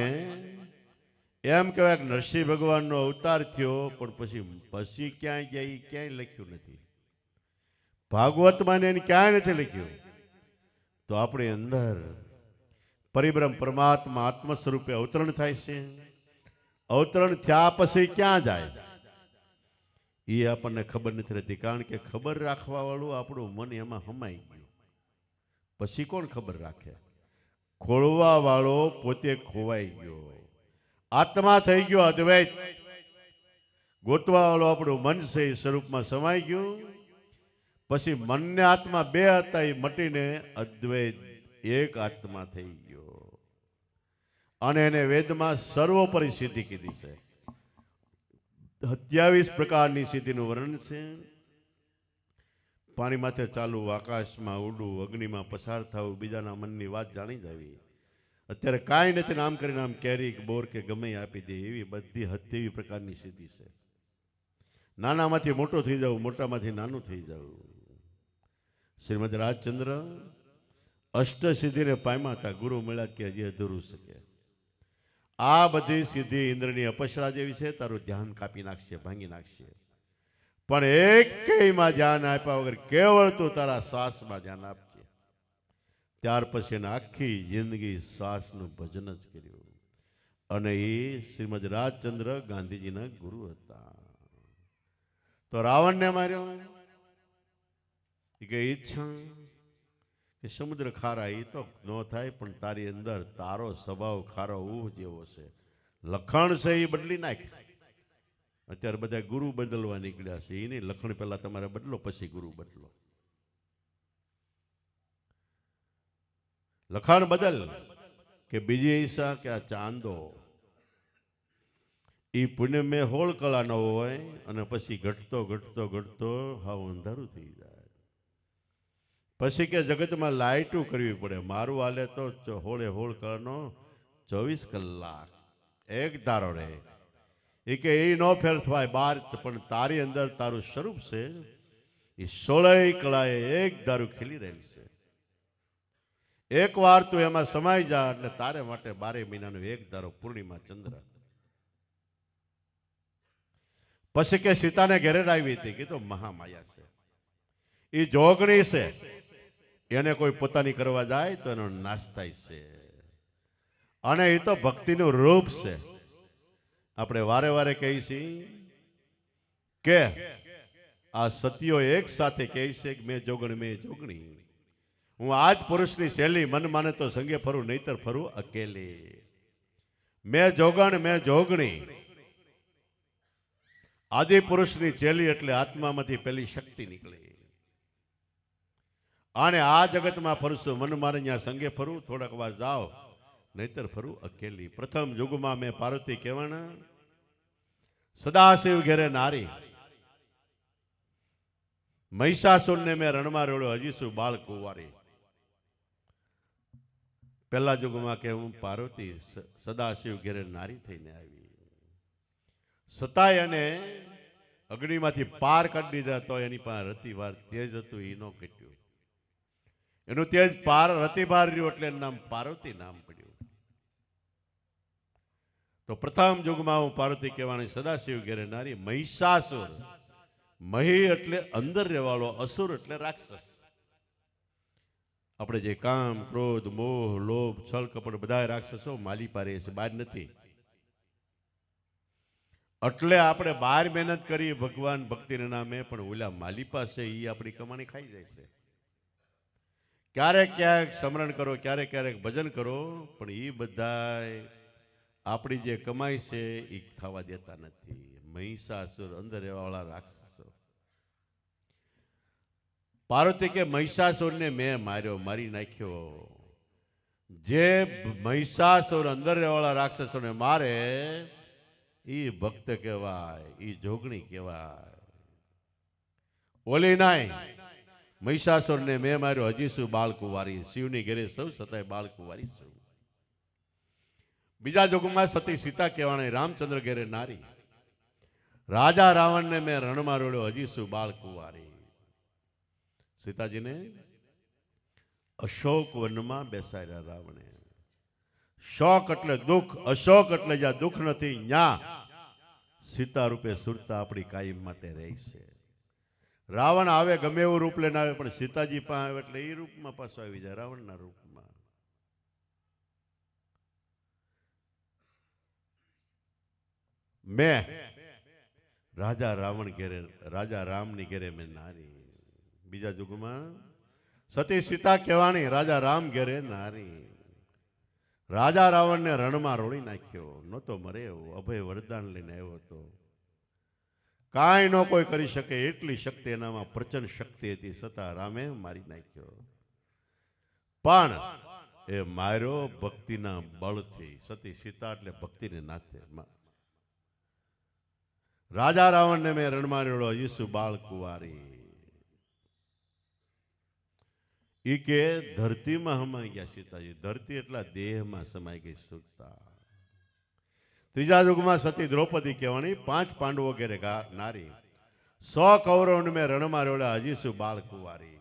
એમ કહેવાય કે નરસિંહ ભગવાનનો અવતાર થયો, પણ પછી ક્યાંય ગયા એ ક્યાંય લખ્યું નથી. ભાગવતમાં એને ક્યાંય નથી લખ્યું. તો આપણી અંદર પરિબ્રહ્મ પરમાત્મા આત્મ સ્વરૂપે અવતરણ થાય છે. અવતરણ થયા પછી ક્યાં જાય એ આપણને ખબર નથી રહેતી. કારણ કે ખબર રાખવા વાળું આપણું મન એમાં હમાઈ ગયું. પછી કોણ ખબર રાખે? ખોળવા વાળો પોતે ખોવાઈ ગયો, આત્મા થઈ ગયો અદ્વૈત. ગોતવા વાળો આપણું મન છે એ સ્વરૂપમાં સમાઈ ગયું. પછી મનને આત્મા બે હતા એ મટીને અદ્વૈત એક આત્મા થઈ ગયો. અને એને વેદમાં સર્વોપરી સિદ્ધિ કીધી છે. 27 પ્રકારની સિદ્ધિનું વર્ણન છે. પાણી માથે ચાલવું, આકાશમાં ઉડવું, અગ્નિમાં પસાર થવું, બીજાના મનની વાત જાણી જવી. અત્યારે કાંઈ નથી, નામ કરીને આમ કેરી બોર કે ગમે આપી દે એવી બધી 27 પ્રકારની સિદ્ધિ છે. નાનામાંથી મોટો થઈ જવું, મોટામાંથી નાનું થઈ જવું. શ્રીમદ રાજચંદ્ર અષ્ટસિદ્ધિને પામ્યા હતા. ગુરુ મળ્યા કે હજી અધૂરું શકે. આ બધી સિદ્ધિ ઇન્દ્રની અપસરા જેવી છે. તારું ધ્યાન કાપી નાખશે, ભાંગી નાખશે. પણ એકેયમાં ધ્યાન આપ્યા વગર કેવળ તું તારા શ્વાસમાં ધ્યાન આપજે. ત્યાર પછી એને આખી જિંદગી શ્વાસનું ભજન જ કર્યું. અને એ શ્રીમદ રાજચંદ્ર ગાંધીજીના ગુરુ હતા. તો રાવણને માર્યો કે ઈચ્છા કે સમુદ્ર ખારા એ તો ન થાય, પણ તારી અંદર તારો સ્વભાવ ખારો ઊહ જેવો છે, લખણ છે એ બદલી નાખ. અત્યારે બધા ગુરુ બદલવા નીકળ્યા છે. એની લખણ પહેલા તમારે બદલો, પછી ગુરુ બદલો. લખાણ બદલ કે બીજી ઈચ્છા કે આ ચાંદો એ પુણ્ય મેં હોળ કળા ન હોય અને પછી ઘટતો ઘટતો ઘટતો હાવ અંધારું થઈ જાય. પછી કે જગતમાં લાઇટું કરવી પડે. મારું હાલે તો હોળે હોળ કળાનો 24 કલાક એક ધારો રહે. એ કે એ નો ફેર થવાય બાર, પણ તારી અંદર તારું સ્વરૂપ છે એ 16 કળાએ એક ધારું ખીલી રહેલી છે. એક વાર તું એમાં સમાઈ જા એટલે તારે માટે 12 મહિનાનો એક ધારો પૂર્ણિમા ચંદ્ર. પછી કે સીતાને ઘેરે આવી હતી, કીધું મહામાયા છે, એ જોગણી છે, એને કોઈ પોતાની કરવા જાય તો એનો નાશ થાય છે. અને એ તો ભક્તિનું રૂપ છે. આપણે વારે વારે કહીએ છીએ કે આ સતીઓ એક સાથે કહે છે કે મેં જોગણી. હું આજ પુરુષની શૈલી, મન માને તો સંગે ફરું, નહીતર ફરું અકેલે. મેં જોગણી. આદિ પુરુષની ચેલી એટલે આત્મામાંથી પેલી શક્તિ નીકળે. અને આ જગતમાં ફરશું, મન મારે ત્યાં સંગે ફરું, થોડાક વાર જાઓ, નહીતર ફરું અકેલી. પ્રથમ યુગમાં મેં પાર્વતી કહેવાના, સદાશિવ ઘેરે નારી. મહિષાસુરને મેં રણમાં રેડ્યો, હજી શું બાળ કુંવારી. પહેલા યુગમાં કે હું પાર્વતી સદાશિવ ઘેરે નારી થઈને આવી. સતાય અને અગ્નિમાંથી પાર કાઢી દીધા તો એની પાસે રતિભાર તેજ હતું, એ ન ઘટ્યું. એનું તેજ પાર રતિભાર રહ્યું એટલે એનું નામ પાર્વતી નામ પડ્યું. તો પ્રથમ યુગમાં હું પાર્વતી કહેવાની, સદાશિવ ઘેરે નારી. મહિષાસુર, મહી એટલે અંદર રહેવાળો, અસુર એટલે રાક્ષસ. આપણે જે કામ, ક્રોધ, મોહ, લોભ, છલ, કપટ બધા રાક્ષસો માલી પારે છે, બહાર નથી. એટલે આપણે 12 મહેનત કરી ભગવાન ભક્તિના નામે, પણ ઓલા માલી પાસે એ આપણી કમાણી ખાઈ જાય છે. ક્યારેક ક્યારેક સ્મરણ કરો, ક્યારેક ક્યારેક ભજન કરો, પણ એ બધા આપણી જે કમાઈ છે એ થવા દેતા નથી. મહિષાસુર અંદર રહેવાવાળા રાક્ષસો. પાર્વતી કે મહિષાસુરને મેં માર્યો, મારી નાખ્યો. જે મહિષાસુર અંદર રહેવાવાળા રાક્ષસોને મારે ઈ ભક્ત કહેવાય, ઈ જોગણી કહેવાય. ઓલી નાય મહિષાસુરને મેં માર્યો, હજી શું બાળકુંવારી. શિવની ઘેરે સૌ છતાંય બાળકુંવારી છું. બીજા જોગમાં સતી સીતા કહેવાણી, રામચંદ્ર ઘેરે નારી. રાજા રાવણને મેં રણમાં રોડ્યો, હજી શું બાળકુંવારી. સીતાજીને અશોક વનમાં બેસાડ્યા રાવણે. શોક એટલે દુઃખ, અશોક એટલે જ્યાં દુઃખ નથી ન્યા સીતા રૂપે સુરતા આપણી કાયમ માટે રહી છે. રાવણ આવે ગમે એવું રૂપ લઈને આવે, પણ સીતાજી પાસે આવે એટલે એ રૂપમાં પાછો આવી જાય, રાવણના રૂપમાં. મેં રાજા રાવણ ઘેરે, રાજા રામની ઘેરે મેં નારી. બીજા યુગમાં સતી સીતા કહેવાણી, રાજા રામ ઘેરે નારી. રાજા રાવણને રણમાં રોળી નાખ્યો, નહોતો મરે એવો, અભય વરદાન લઈને આવ્યો હતો. કાંઈ ન કોઈ કરી શકે એટલી શક્તિ એનામાં પ્રચંડ શક્તિ હતી, છતાં રામે મારી નાખ્યો. પણ એ માર્યો ભક્તિના બળથી. સતી સીતા એટલે ભક્તિને નાથે. રાજા રાવણને મેં રણમાં રોળ્યો, ઈસુ બાળ કુંવારી. ઈ કે ધરતીમાં સમાઈ ગયા સીતાજી. ધરતી એટલા દેહમાં સમાઈ ગઈ સુરતા. ત્રીજા યુગમાં સતી દ્રૌપદી કહેવાની, 5 પાંડવો ઘેરે નારી. 100 કૌરવને મેં રણમાં રોડ્યા, હજી શું બાળ કુંવારી.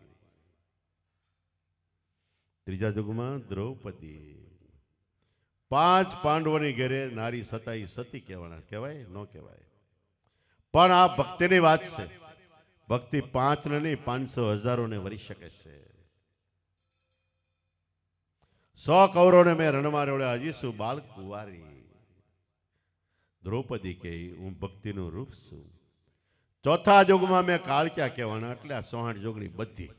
ત્રીજા યુગમાં દ્રૌપદી 5 પાંડવોની ઘેરે નારી, છતાં સતી કહેવાના. કહેવાય ન કહેવાય? પણ આ ભક્તિની વાત છે. ભક્તિ 5 ને નહીં 500 હજારોને વરી શકે છે. 100 કૌરવને મેં રણમાં રોડ્યા, હજી શું બાળ કુંવારી. દ્રૌપદી કહે, હું ભક્તિનું રૂપ છું. ચોથા યુગમાં મેં કાળક્યા કહેવાના, એટલે આ 66 જોગણી બધી.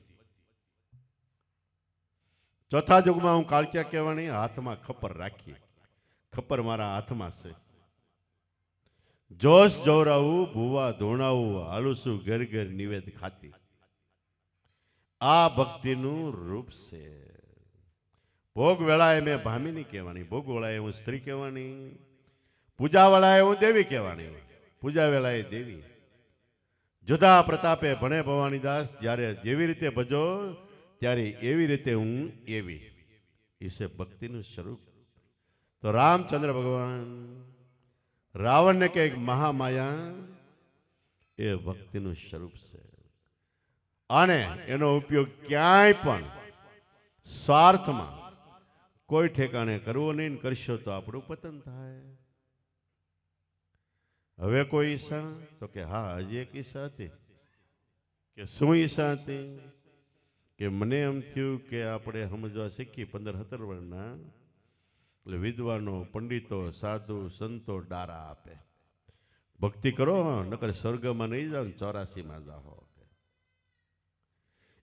ચોથા યુગમાં હું કાળક્યા કહેવાની, હાથમાં ખપર રાખી. ખપર મારા હાથમાં છે. જોશ જોરાવું, ભૂવા ધોણાવું, હાલું છું ઘેર ઘેર નિવેદ ખાતી. આ ભક્તિનું રૂપ છે. ભોગ વેળાએ મેં ભામિની કહેવાની, ભોગ વેળાએ હું સ્ત્રી કહેવાની, પૂજા વેળાએ હું દેવી કહેવાની, પૂજા વેળાએ દેવી. જુદા પ્રતાપે ભણે ભવાની દાસ, જ્યારે જેવી રીતે ભજો ત્યારે એવી રીતે હું એવી. એ છે ભક્તિનું સ્વરૂપ. તો રામચંદ્ર ભગવાન રાવણને કે મહામાયા એ ભક્તિનું સ્વરૂપ છે. અને એનો ઉપયોગ ક્યાંય પણ સ્વાર્થમાં કોઈ ઠેકાણે કરવો નહીં. કરશો તો આપણું પતન થાય. હવે કોઈ ઈચ્છા? તો કે હા, હજી એક ઈચ્છા હતી. કે શું ઈચ્છા હતી? કે મને એમ થયું કે આપણે સમજવા શીખી 15-17 વર્ષના, એટલે વિદ્વાનો, પંડિતો, સાધુ, સંતો ડારા આપે, ભક્તિ કરો નકર સ્વર્ગમાં નહીં જાઓ, 84માં જાઓ.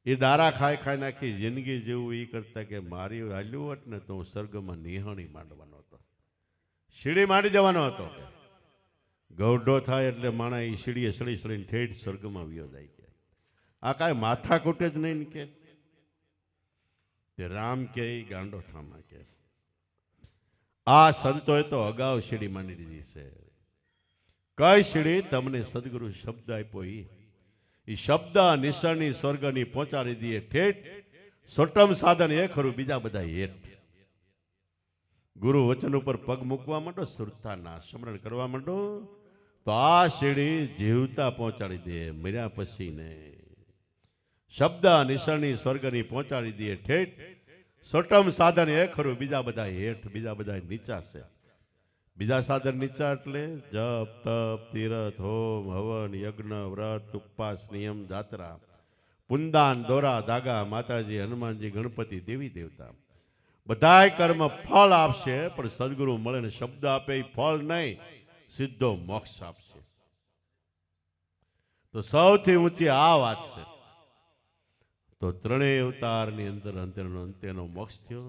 એ ડારા ખાઈ ખાઈ નાખી જિંદગી જેવું. એ કરતા કે મારી હાલ્યું હોત ને તો હું સ્વર્ગમાં નિહાણી માંડવાનો હતો, સીડી માંડી જવાનો હતો. ગૌઢો થાય એટલે માણા એ સીડીએ સડી સડીને ઠેઠ સ્વર્ગમાં વ્યો જાય. કે આ કાંઈ માથા કૂટે જ નહીં કે. રામ કે ગાંડો થામા કે આ સંતોએ તો અગાઉ સીડી માંડી દીધી છે. કઈ સીડી? તમને સદગુરુ શબ્દ આપ્યો. એ શબ્દ નિશાની સ્વર્ગની પહોંચાડી દઈએ ઠેઠ. સોટમ સાધન એ ખરું, બીજા બધા હેઠ. ગુરુ વચન ઉપર પગ મૂકવા માંડો, સુરતાના સ્મરણ કરવા માંડો, તો આ સીડી જીવતા પહોંચાડી દે, મર્યા પછી ને. શબ્દ નિશાની સ્વર્ગની પહોંચાડી દે ઠેઠ. સોટમ સાધન એ ખરું, બીજા બધા હેઠ, બીજા બધા નીચા છે. બીજા સાધન નીચા એટલે જપ, તપ, તીરથ, હોમ, હવન, યજ્ઞ, વ્રત, ઉપવાસ, નિયમ, જાત્રા, પુંદાન, દોરા, ધાગા, માતાજી, હનુમાનજી, ગણપતિ, દેવી દેવતા બધાય કર્મ ફળ આપશે. પણ સદગુરુ મળે ને શબ્દ આપે એ ફળ નહીં, સીધો મોક્ષ આપશે. તો સૌથી ઊંચી આ વાત છે. તો ત્રણેય અવતારની અંતેનો મોક્ષ થયો.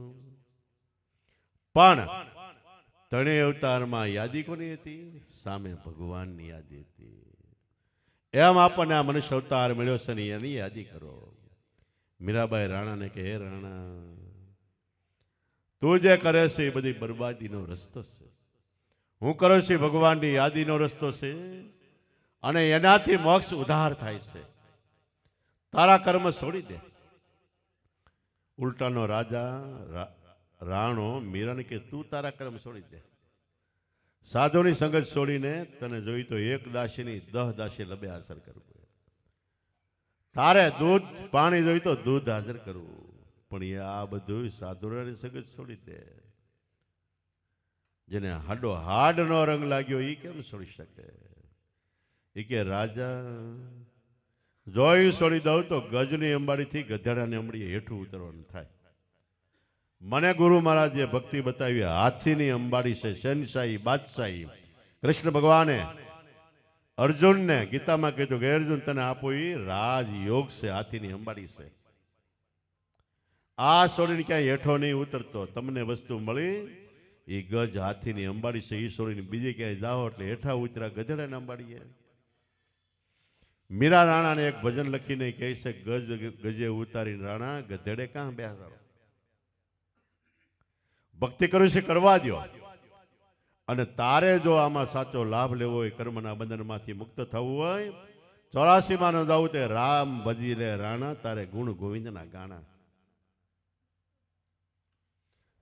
પણ ત્રણેય અવતારમાં યાદી કોની હતી? સામે ભગવાનની યાદી હતી. એમ આપણને આ મનુષ્ય અવતાર મળ્યો છે ને એની યાદી કરો. મીરાબાઈ રાણાને કે હે રાણા, તું જે કરે છે એ બધી બરબાદીનો રસ્તો છે. હું કરું છું ભગવાનની યાદીનો રસ્તો છે અને એનાથી મોક્ષ ઉદ્ધાર થાય છે. તારા કર્મ છોડી દે. ઉલટાનો રાજા રાણો મીરાને કે તું તારા કર્મ છોડી દે. સાધુની સંગત છોડીને તને જોઈ તો એક દાસીની 10 દાસી લબે હાજર કરવું. તારે દૂધ પાણી જોઈ તો દૂધ હાજર કરવું. પણ એ આ બધું સાધુની સંગત છોડી દે. જેને હાડો હાડનો રંગ લાગ્યો એ કેમ છોડી શકે? એ કે રાજા, જોઈ છોડી દઉં તો ગજની અંબાડીથી ગધેડાની અંબાડી હેઠું ઉતરવાનું થાય. મને ગુરુ મહારાજે ભક્તિ બતાવી હાથીની અંબાડી છે, શહેનશાહી બાદશાહી. કૃષ્ણ ભગવાને અર્જુનને ગીતામાં કીધું કે અર્જુન તને આપો એ રાજયોગ છે, હાથીની અંબાડી છે. આ છોડીને ક્યાંય હેઠો નહીં ઉતરતો. તમને વસ્તુ મળી એ ગજ હાથીની અંબાડી છે, એ છોડીને બીજે ક્યાંય જાઓ એટલે હેઠા ઉતરા ગધેડાને અંબાડીએ. મીરા રાણાને એક ભજન લખીને કહે છે, ગજે ઉતારીને રાણા ગધેડે કાં બેસાડો. ભક્તિ કર્યું છે કરવા દો. અને તારે જો આમાં સાચો લાભ લેવો હોય, કર્મના બંધનમાંથી મુક્ત થવું હોય, 84માં ન જવું તે રામ ભજી લે રાણા, તારે ગુણ ગોવિંદના ગાણા.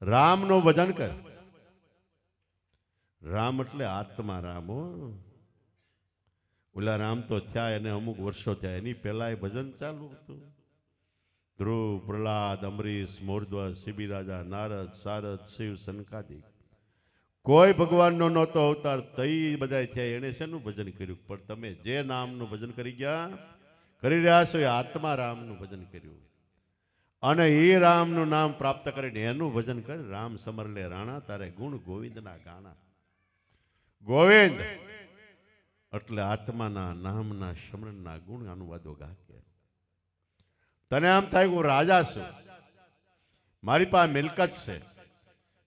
રામનું ભજન કર. રામ એટલે આત્મા રામ. ઓલા રામ તો થયા એને અમુક વર્ષો થયા, એની પહેલા એ ભજન ચાલુ હતું. ધ્રુવ, પ્રહલાદ, અમરીશ, મોરધ્વજ, શિબિરાજા, નારદ, સારદ, શિવ, સનકાદિક કોઈ ભગવાનનો નહોતો અવતાર. તઈ બધા થયા, એને શેનું ભજન કર્યું? પણ તમે જે નામનું ભજન કરી રહ્યા છો એ આત્મા રામનું ભજન કર્યું. અને એ રામનું નામ પ્રાપ્ત કરીને એનું ભજન કર. રામ સમરલે રાણા, તારે ગુણ ગોવિંદના ગાણા. ગોવિંદ એટલે આત્માના નામના સ્મરણના ગુણ અનુવાદો ગાકે. તને આમ થાય હું રાજા છું, મારી પાસે મિલકત છે,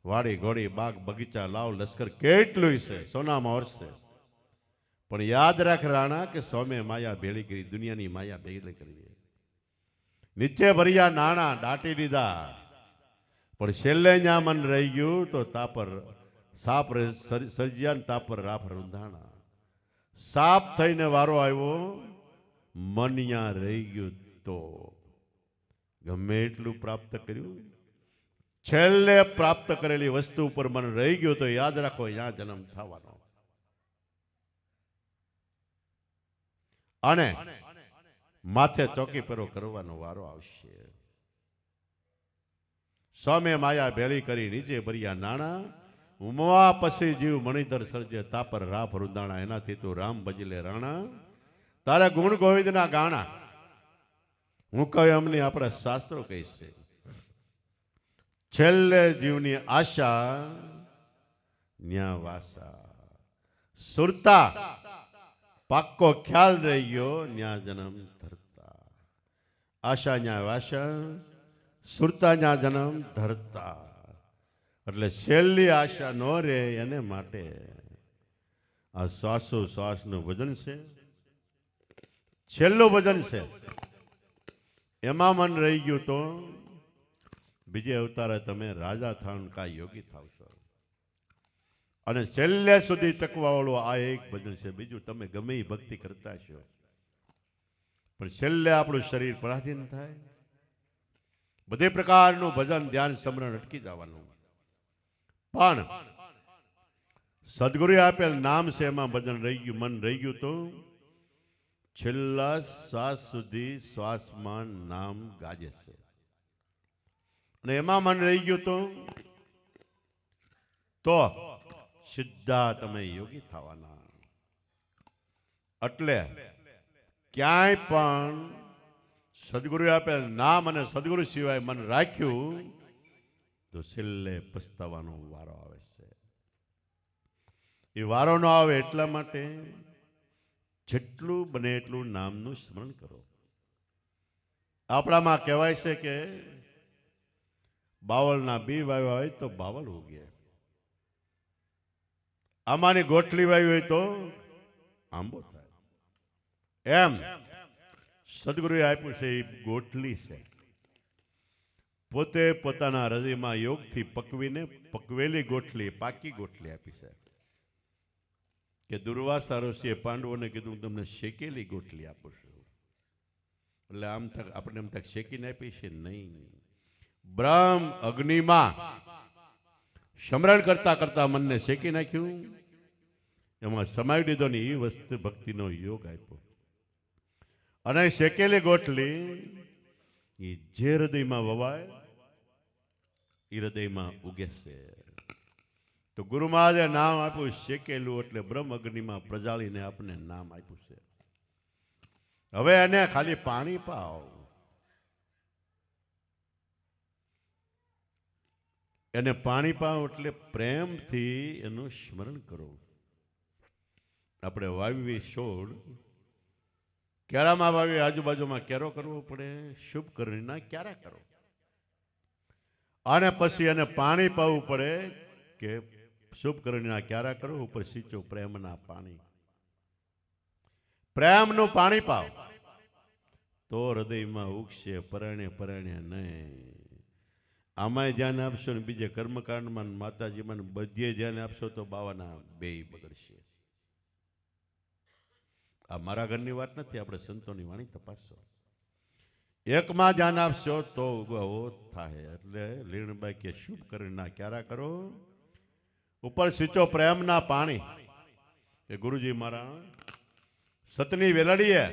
વાડી ઘોડી બાગ બગીચા લાવ લશ્કર કેટલું છે, સોનામાં વર્ષે. પણ યાદ રાખ રાણા કે સોમે માયા ભેળી કરી, દુનિયાની માયા ભેળી કરી. નીચે ભર્યા નાણા દાટી દીધા, પણ છેલ્લે ન્યા મન રહી ગયું તો તાપર સાપ સર્જ્યા તાપર રાફ રૂંધાણા. સાપ થઈને વારો આવ્યો, મન યા રહી ગયું તો ગમે એટલું પ્રાપ્ત કર્યું, છેલ્લે પ્રાપ્ત કરેલી વસ્તુ ઉપર મન રહી ગયું તો યાદ રાખો અહીંયા જન્મ થવાનો. અને માથે ચોકી પેરો કરવાનો વારો આવશે. સામે માયા ભેળી કરી, નીચે ભર્યા નાણા, ઉમવા પછી જીવ મણિધર સર્જે, તાપર રાફ રૂંધાણા. એનાથી તું રામ ભજલે રાણા, તારે ગુણ ગોવિંદના ગાણા. હું કહ્યું અમને આપણા શાસ્ત્રો કહીશે, છેલ્લે જીવની આશા ન્યા વાસા. સુરતા પાક્કો ખ્યાલ રહી ગયો, ન્યા જન્મ ધરતા. આશા ન્યા વાસા, સુરતા ન્યા જન્મ ધરતા. એટલે છેલ્લી આશા ન રહે એને માટે આ શ્વાસો શ્વાસનું ભજન છે, છેલ્લું ભજન છે. એમાં મન રહી ગયું તો બીજે અવતારે તમે રાજા થાવ કા યોગી થાવશો. અને છેલ્લે સુધી ટકવા વાળું આ એક ભજન છે. બીજું તમે ગમે એ ભક્તિ કરતા છો, પણ છેલ્લે આપણું શરીર પરાધીન થાય, બધે પ્રકારનું ભજન ધ્યાન સ્મરણ અટકી જવાનું. પણ સદગુરુએ આપેલ નામ છે, એમાં ભજન રહી ગયું, મન રહી ગયું તો છેલ્લા શ્વાસ સુધી શ્વાસમાં નામ ગાજે છે. અને એમાં મન રહી ગયું તો સીધા તમે યોગી થવાના. એટલે ક્યાંય પણ સદગુરુએ આપેલ નામ અને સદગુરુ સિવાય મન રાખ્યું તો છેલ્લે પસ્તાવાનો વારો આવે છે. એ વારો ન આવે એટલા માટે જેટલું બને એટલું નામનું સ્મરણ કરો. આપણામાં કહેવાય છે કે બાવળના બી વાવ્યા હોય તો બાવળ ઉગે, આમાંની ગોઠલી વાવી હોય તો આંબો થાય. એમ સદગુરુએ આપ્યું છે એ ગોઠલી છે. પોતે પોતાના હૃદયમાં યોગથી પકવીને પકવેલી ગોઠલી, પાકી ગોઠલી આપી છે. કે દુર્વાસા ઋષિએ પાંડવોને કીધું હું તમને શેકેલી ગોઠલી આપું છું. એટલે આમ તક આપણે એમ તક શેકીને આપી છે નહીં. બ્રહ્મ અગ્નિમાં સમરણ કરતા કરતા મનને શેકી નાખ્યું, એમાં સમાવી દીધો ને એ વસ્તુ ભક્તિનો યોગ આપ્યો. અને શેકેલી ગોઠલી એ જે હૃદયમાં વવાય એ હૃદયમાં ઉગે છે. તો ગુરુ મહારાજે નામ આપ્યું શેકેલું, એટલે બ્રહ્મ અગ્નિમાં પ્રજાળીને આપણે નામ આપ્યું છે. હવે એને ખાલી પાણી પાવ, એને પાણી પાવ એટલે પ્રેમથી એનું સ્મરણ કરો. આપણે વાવી છોડ, કેળામાં વાવી આજુબાજુમાં કેરો કરવો પડે, શુભ કરણીના ક્યારા કરો. અને પછી એને પાણી પાવું પડે કે શુભ કરણીના ક્યારા કરો, ઉપર સિંચો પ્રેમના પાણી. પ્રેમનું પાણી પાવ તો હૃદયમાં ઉગશે, પરણે પરણે નહીં. આમાંય ધ્યાન આપશો ને બીજે કર્મકાંડમાં માતાજીમાં બધે ધ્યાન આપશો તો બાવાના બેય બગડશે. આ મારા ઘરની વાત નથી, આપણે સંતોની વાણી તપાસશો. એકમાં ધ્યાન આપશો તો ઉગવો થાય. એટલે લીણબાઈ કે શુભ કરીને ક્યારા કરો, ઉપર સિંચો પ્રેમના પાણી. કે ગુરુજી મારા સતની વેલડીએ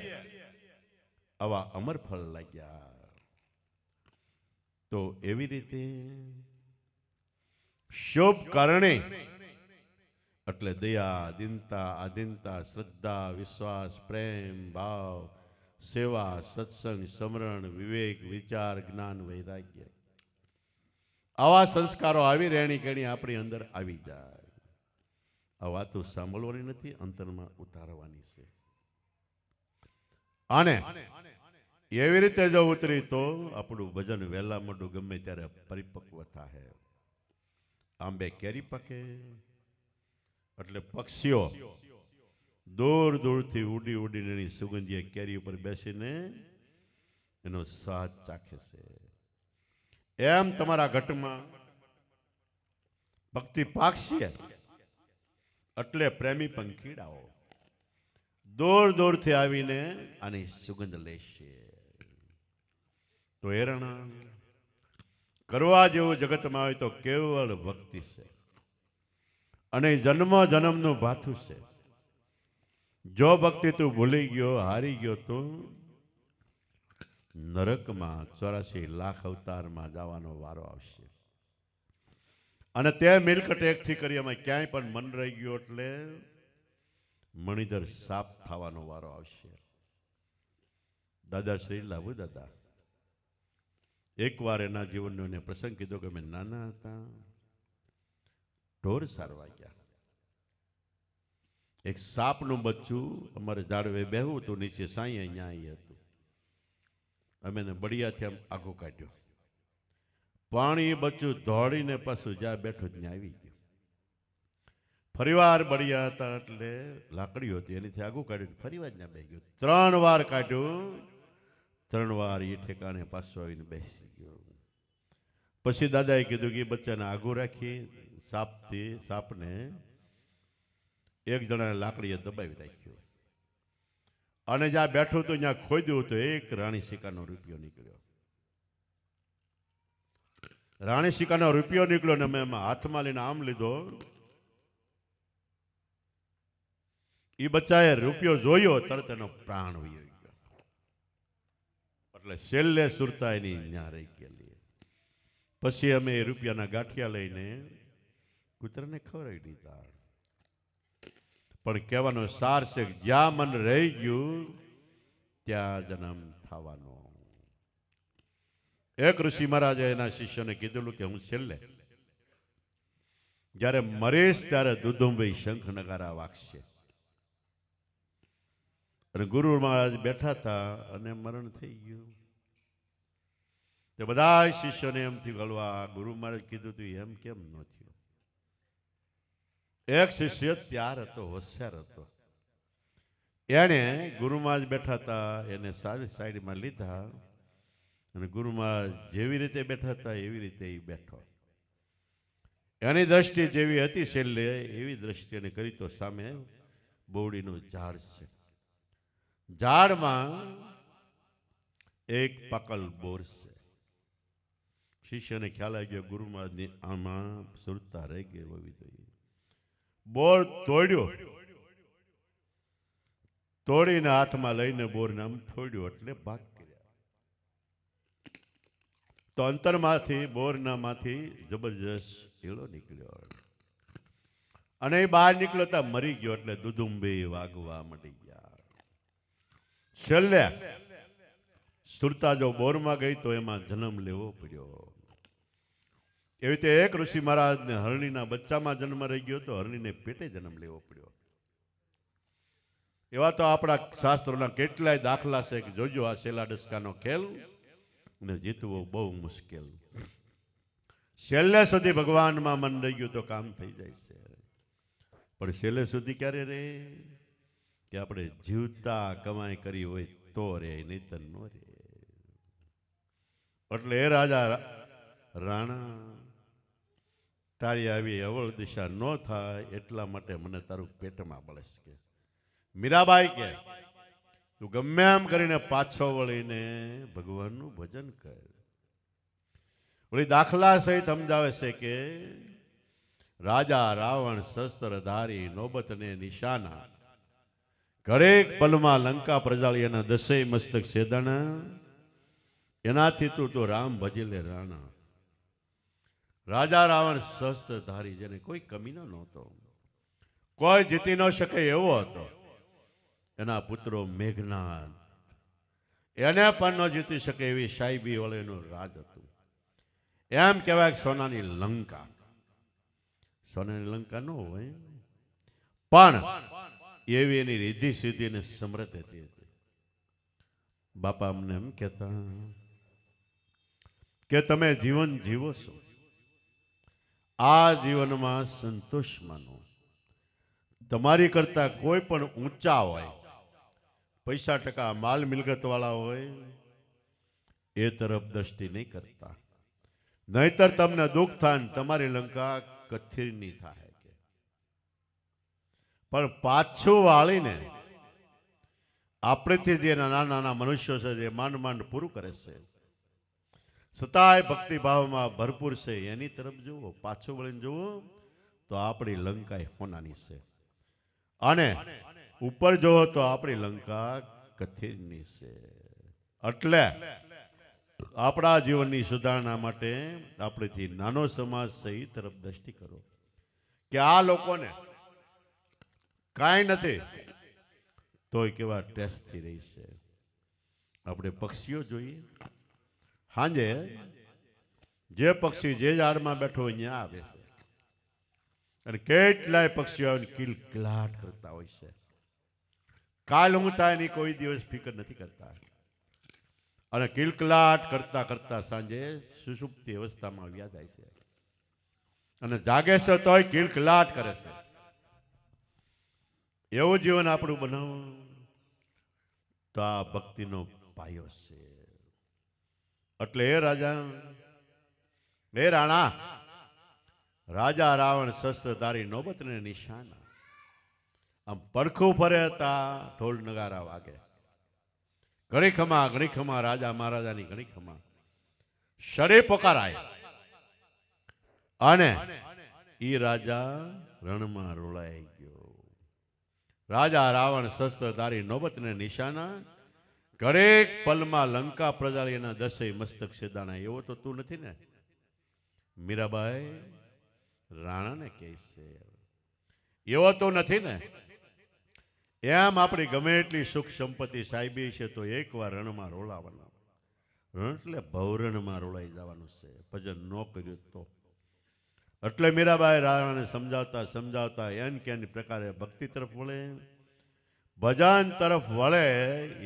આવા અમર ફળ લાગ્યા. તો એવી રીતે શુભ કરણી એટલે દયા, દીનતા, આધીનતા, શ્રદ્ધા, વિશ્વાસ, પ્રેમ, ભાવ, સેવા, સત્સંગ, સમરણ, વિવેક, વિચાર, જ્ઞાન, વૈરાગ્ય. આવા સંસ્કારો આવી રહેણી કેણી આપણી અંદર આવી જાય. આ વાતો સાંભળવાની નથી, અંતરમાં ઉતારવાની છે. અને એવી રીતે જો ઉતરી તો આપણું ભજન વહેલા મોડું ગમે ત્યારે પરિપક્વ થાય. આંબે કેરી પકે એટલે પક્ષીઓ દૂર દૂરથી ઉડી ઉડીને એની સુગંધીય કેરી ઉપર બેસીને એનો સ્વાદ ચાખે છે. એમ તમારા ઘટમાં ભક્તિ પાકશે એટલે પ્રેમી પંખીડાઓ દૂર દૂરથી આવીને આની સુગંધ લેશે. તો હેરણ કરવા જેવું જગતમાં હોય તો કેવળ ભક્તિ છે. અને જન્મ જન્મનું ભાથું છે. જો ભક્તિ તું ભૂલી ગયો, હારી ગયો તો નરકમાં 84 લાખ અવતારમાં જવાનો વારો આવશે. અને તે મિલકત એકઠી કરી એમાં ક્યાંય પણ મન રહી ગયું એટલે મણિધર સાપ થવાનો વારો આવશે. દાદા શ્રી લાભુ દાદા એકવાર એના જીવનનો એને પ્રસંગ કીધો કે અમે નાના હતા, ઢોર સારવા ગયા. એક સાપનું બચ્ચું અમારે ઝાડવે બેહવું હતું, નીચે સાંઈ અહીંયા હતું. અમે એને બળિયાથી આમ આખો કાઢ્યો. પાણી બચ્ચું દોડીને પાછું જ્યાં બેઠું ત્યાં આવી ગયું. ફરીવાર બળિયા હતા એટલે લાકડીઓ હતી એનીથી આગું કાઢ્યું, ફરીવાર ત્યાં બેસી ગયું. 3 વાર કાઢ્યું, 3 વાર એ ઠેકાણે પાછો આવીને બેસી ગયો. પછી દાદાએ કીધું કે એ બચ્ચાને આગું રાખી સાપને એક જણાને લાકડીએ દબાવી રાખ્યો. અને જ્યાં બેઠું હતું ત્યાં ખોદ્યું તો એક રાણી સિક્કાનો રૂપિયો નીકળ્યો. રાણી સિક્કાનો રૂપિયો નીકળ્યો ને મેં એમાં હાથમાં લઈને આમ લીધો. એ બચ્ચાએ રૂપિયો જોયો, તરત એનો પ્રાણ વયો ગયો. એટલે છેલ્લે સુરતા એની ત્યાં રહી ગયેલી. પછી અમે એ રૂપિયાના ગાંઠિયા લઈને કૂતરાને ખવડાવી દીધા. પણ કહેવાનો સાર છે કે જ્યાં મન રહી ગયું ત્યાં જન્મ થવાનો. એક ઋષિ મહારાજે એના શિષ્યોને કીધેલું કે હું છેલ્લે જ્યારે મરીશ ત્યારે દુધુંબઈ શંખ નગારા વાગશે. અને ગુરુ મહારાજ બેઠા હતા અને મરણ થઈ ગયું. તે બધા શિષ્યોને એમ થયું, હલવા ગુરુ મહારાજ કીધું તું એમ કેમ ન થયું? એક શિષ્ય ત્યાર હતો, હોશિયાર હતો. એને ગુરુમાં જ બેઠા હતા, એને સારી સાઈડમાં લીધા અને ગુરુમાં જેવી રીતે બેઠા હતા એવી રીતે એ બેઠો. એની દ્રષ્ટિ જેવી હતી છેલ્લે એવી દ્રષ્ટિ એને કરી તો સામે બોવડીનું ઝાડ છે. ઝાડમાં એક પાકલ બોર છે. શિષ્યને ખ્યાલ આવી ગયો ગુરુમહારાજની આમાં સુરતા રહી ગઈ હોવી જોઈએ. બોર તોડ્યો, તોડીને હાથમાં લઈને બોરને આમ ફોડ્યો એટલે ભાગ કર્યા. તો અંતરમાંથી બોરનામાંથી જબરજસ્ત ઈળો નીકળ્યો અને એ બહાર નીકળ્યો તા મરી ગયો એટલે દુદુંબે વાગવા મળી ગયા. છેલ્લે સુરતા જો બોરમાં ગઈ તો એમાં જન્મ લેવો પડ્યો. એવી રીતે એક ઋષિ મહારાજને હરણીના બચ્ચામાં જન્મ રહી ગયો તો હરણીને પેટે જન્મ લેવો પડ્યો. એવા તો આપણા શાસ્ત્રોના કેટલાય દાખલા છે કે જોજો આ છેલ્લા ડસકાનો ખેલ ને જીતવો બહુ મુશ્કેલ. છેલ્લે સુધી ભગવાનમાં મન રહી ગયું તો કામ થઈ જાય છે. પણ છેલ્લે સુધી ક્યારે રે કે આપણે જીવતા કમાઈ કરી હોય તો રે, નહીતર નો રે. એટલે એ રાજા રાણા તારી આવી અવળ દિશા ન થાય એટલા માટે મને તારું પેટમાં બળશ કે મીરાબાઈ કે તું ગમે એમ કરીને પાછો વળીને ભગવાનનું ભજન કર. વળી દાખલા સહિત સમજાવે છે કે રાજા રાવણ શસ્ત્રધારી નોબતને નિશાના ઘરેક પલમાં લંકા પ્રજાળી એના દસેય મસ્તક છેદણા એનાથી તું તો રામ ભજી લે રાણા. રાજા રાવણ શસ્ત્રધારી જેને કોઈ કમીનો નહોતો, કોઈ જીતી ન શકે એવો હતો. એના પુત્રો મેઘનાદ એને પણ ન જીતી શકે એવી સાહેબી વળેનું રાજ હતું. એમ કહેવાય કે સોનાની લંકા. સોનાની લંકા ન હોય પણ એવી એની રીધિ સીધી ને સમૃદ્ધ હતી. બાપા અમને એમ કહેતા કે તમે જીવન જીવો છો, આ જીવનમાં સંતોષ માનો. તમારી કરતા કોઈ પણ ઊંચા હોય, પૈસા ટકા માલ મિલકત વાળા હોય એ તરફ દ્રષ્ટિ નહીં કરતા, નહીતર તમને દુઃખ થાય ને તમારી લંકા કથિરની થાય. પણ પાછું વાળીને આપણેથી જે નાના નાના મનુષ્યો છે જે માંડ માંડ પૂરું કરે છે, છતાંય ભક્તિભાવમાં ભરપૂર છે, એની તરફ જુઓ, પાછું વળીને જુઓ તો આપણી લંકા હોનાની છે. અને ઉપર જુઓ તો આપણી લંકા કથિરની છે. એટલે આપણા જીવનની સુધારણા માટે આપણેથી નાનો સમાજ છે એ તરફ દ્રષ્ટિ કરો કે આ લોકોને કાંઈ નથી તોય કેવા ટેસ્ટથી રહી છે. આપણે પક્ષીઓ જોઈએ, સાંજે જે પક્ષી જે ઝાડમાં બેઠો હોય ત્યાં આવે છે અને કેટલાય પક્ષીઓ કિલકિલાટ કરતા હોય છે. કાલ હું થાય એની કોઈ દિવસ ફિકર નથી કરતા અને કિલકિલાટ કરતા કરતા સાંજે સુષુપ્તિ અવસ્થામાં આવ્યા જાય છે અને જાગે છે તોય કિલકિલાટ કરે છે. એવું જીવન આપણું બનાવવું તો આ ભક્તિનો પાયો છે. એટલે એ રાજા એ રાણા રાજા રાવણ શસ્ત્રધારી નોબતને નિશાના આમ પડખું ફરે હતા, ઢોલ નગારા વાગે, ઘણી ખમા રાજા મહારાજાની ઘણી ખમા શરે પોકારાય અને ઈ રાજા રણમાં રોળાઈ ગયો. રાજા રાવણ શસ્ત્રધારી નોબતને નિશાના ઘરેક પલમાં લંકા પ્રજાળીના દસેય મસ્તક છેદાણા. એવો તો તું નથી ને? મીરાબાઈ રાણાને કહે છે એવો તો નથી ને? એમ આપણી ગમે એટલી સુખ સંપત્તિ સાહેબી છે તો એકવાર રણમાં રોલાવાના. રણ એટલે ભવરણમાં રોલાઈ જવાનું છે, ભજન ન કર્યું તો. એટલે મીરાબાઈ રાણાને સમજાવતા સમજાવતા એન કેન પ્રકારે ભક્તિ તરફ વળે, ભજન તરફ વળે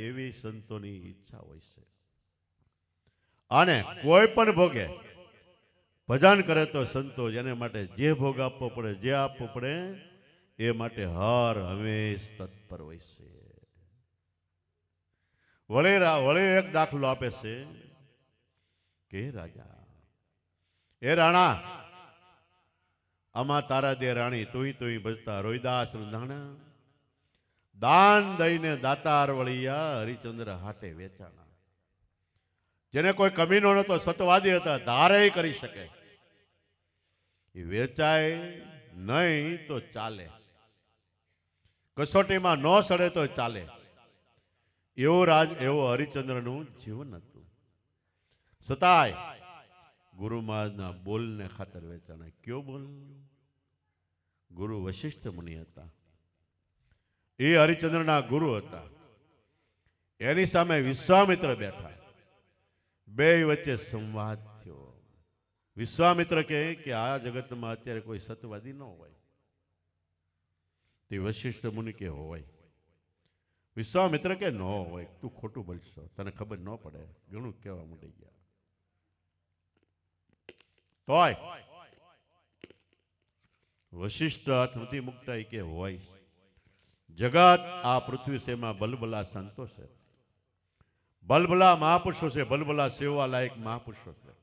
એવી સંતોની ઈચ્છા હોય છે. અને કોઈ પણ ભોગે ભજન કરે તો સંતો એને માટે જે ભોગ આપવો પડે, જે આપવો પડે એ માટે હર હંમેશ તત્પર હોય છે. વળે એક દાખલો આપે છે કે રાજા, એ રાણા, આમાં તારા દે રાણી તુંય ભજતા રોહિદાસ રંધાણા, દાન દઈને દાતાર વળિયા હરિચંદ્ર હાટે વેચાણા. જેને કોઈ કમીનો નતો, સતવાદી હતા, ધારે કરી શકે, એ વેચાય નહીં તો ચાલે, કસોટીમાં ન સડે તો ચાલે. એવો હરિચંદ્રનું જીવન હતું. છતાંય ગુરુ મહારાજના બોલને ખાતર વેચાણા. કયો બોલ? ગુરુ વશિષ્ઠ મુનિ હતા, એ હરિચંદ્રના ગુરુ હતા. એની સામે વિશ્વામિત્ર બેઠા, બે વચ્ચે સંવાદ થયો. વિશ્વામિત્ર કહે કે આ જગતમાં અત્યારે કોઈ સતવાદી ન હોય. તે વશિષ્ઠ મુનિ કે હોય. વિશ્વામિત્ર કે ન હોય, તું ખોટું બોલશો, તને ખબર ન પડે. ઘણું કહેવા માંડી ગયા. તોય વશિષ્ઠ હાથ નથી મુકતા, કે હોય. જગત આ પૃથ્વી સેમાં બલબલા સંતો છે, બલબલા મહાપુરુષો છે, બલબલા સેવા લાયક મહાપુરુષો છે.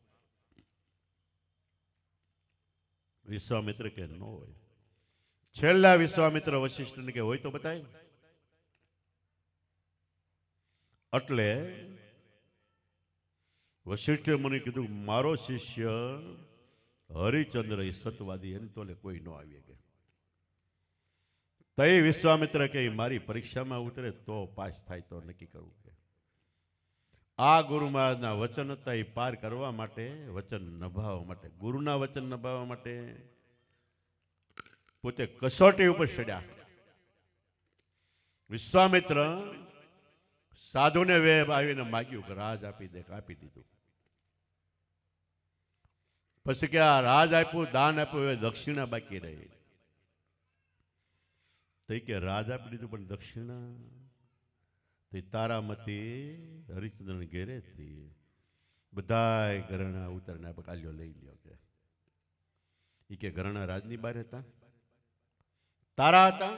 વિશ્વામિત્ર કે ન હોય. છેલ્લા વિશ્વામિત્ર વશિષ્ઠને કે હોય તો બતાય. એટલે વશિષ્ઠ મુનિ કીધું, મારો શિષ્ય હરિચંદ્ર એ સતવાદી, એની તોલે કોઈ ન આવી કે. તઈ વિશ્વામિત્ર કે મારી પરીક્ષામાં ઉતરે તો પાસ થાય તો નક્કી કરવું. કે આ ગુરુ મહારાજના વચન હતા, એ પાર કરવા માટે, વચન નભાવવા માટે, ગુરુના વચન નભાવવા માટે પોતે કસોટી ઉપર ચડ્યા. વિશ્વામિત્ર સાધુને વેબ આવીને માગ્યું કે રાજ આપી દે, આપી દીધું. પછી કે આ રાજ આપ્યું, દાન આપ્યું, હવે દક્ષિણા બાકી રહી. તો કે રાજ આપી દીધું, પણ દક્ષિણા તારામતી હરિચંદ્ર ઘેરે હતી. બધા ઘરણા ઉતરને કાલ્યો લઈ લ્યો. કે ઘરણા રાજની બહાર હતા, તારા હતા,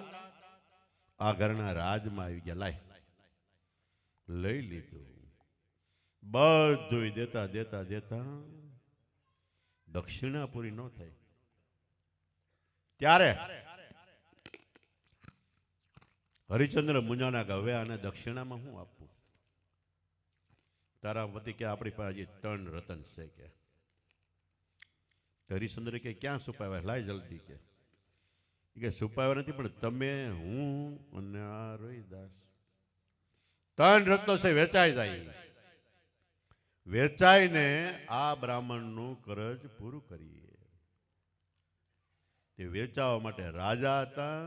આ ઘરના રાજમાં આવી ગયા. લાય, લઈ લીધું. બધું દેતા દેતા દેતા દક્ષિણા પૂરી ન થઈ. ત્યારે હરિચંદ્ર મુંજાના કે હવે આને દક્ષિણામાં શું આપવું? તારાપતિ કે આપણી પાસે 3 રતન છે. કે હરિચંદ્ર કે ક્યાં છુપાવ્યા? લાય જલ્દી. કે છુપાવ્યા નથી, પણ તમે, હું અને આ રોહિદાસ 3 રત્નો છે, વેચાઈ જાય. વેચાઈને આ બ્રાહ્મણનું કરજ પૂરું કરીએ. તે વેચાવા માટે રાજા હતા,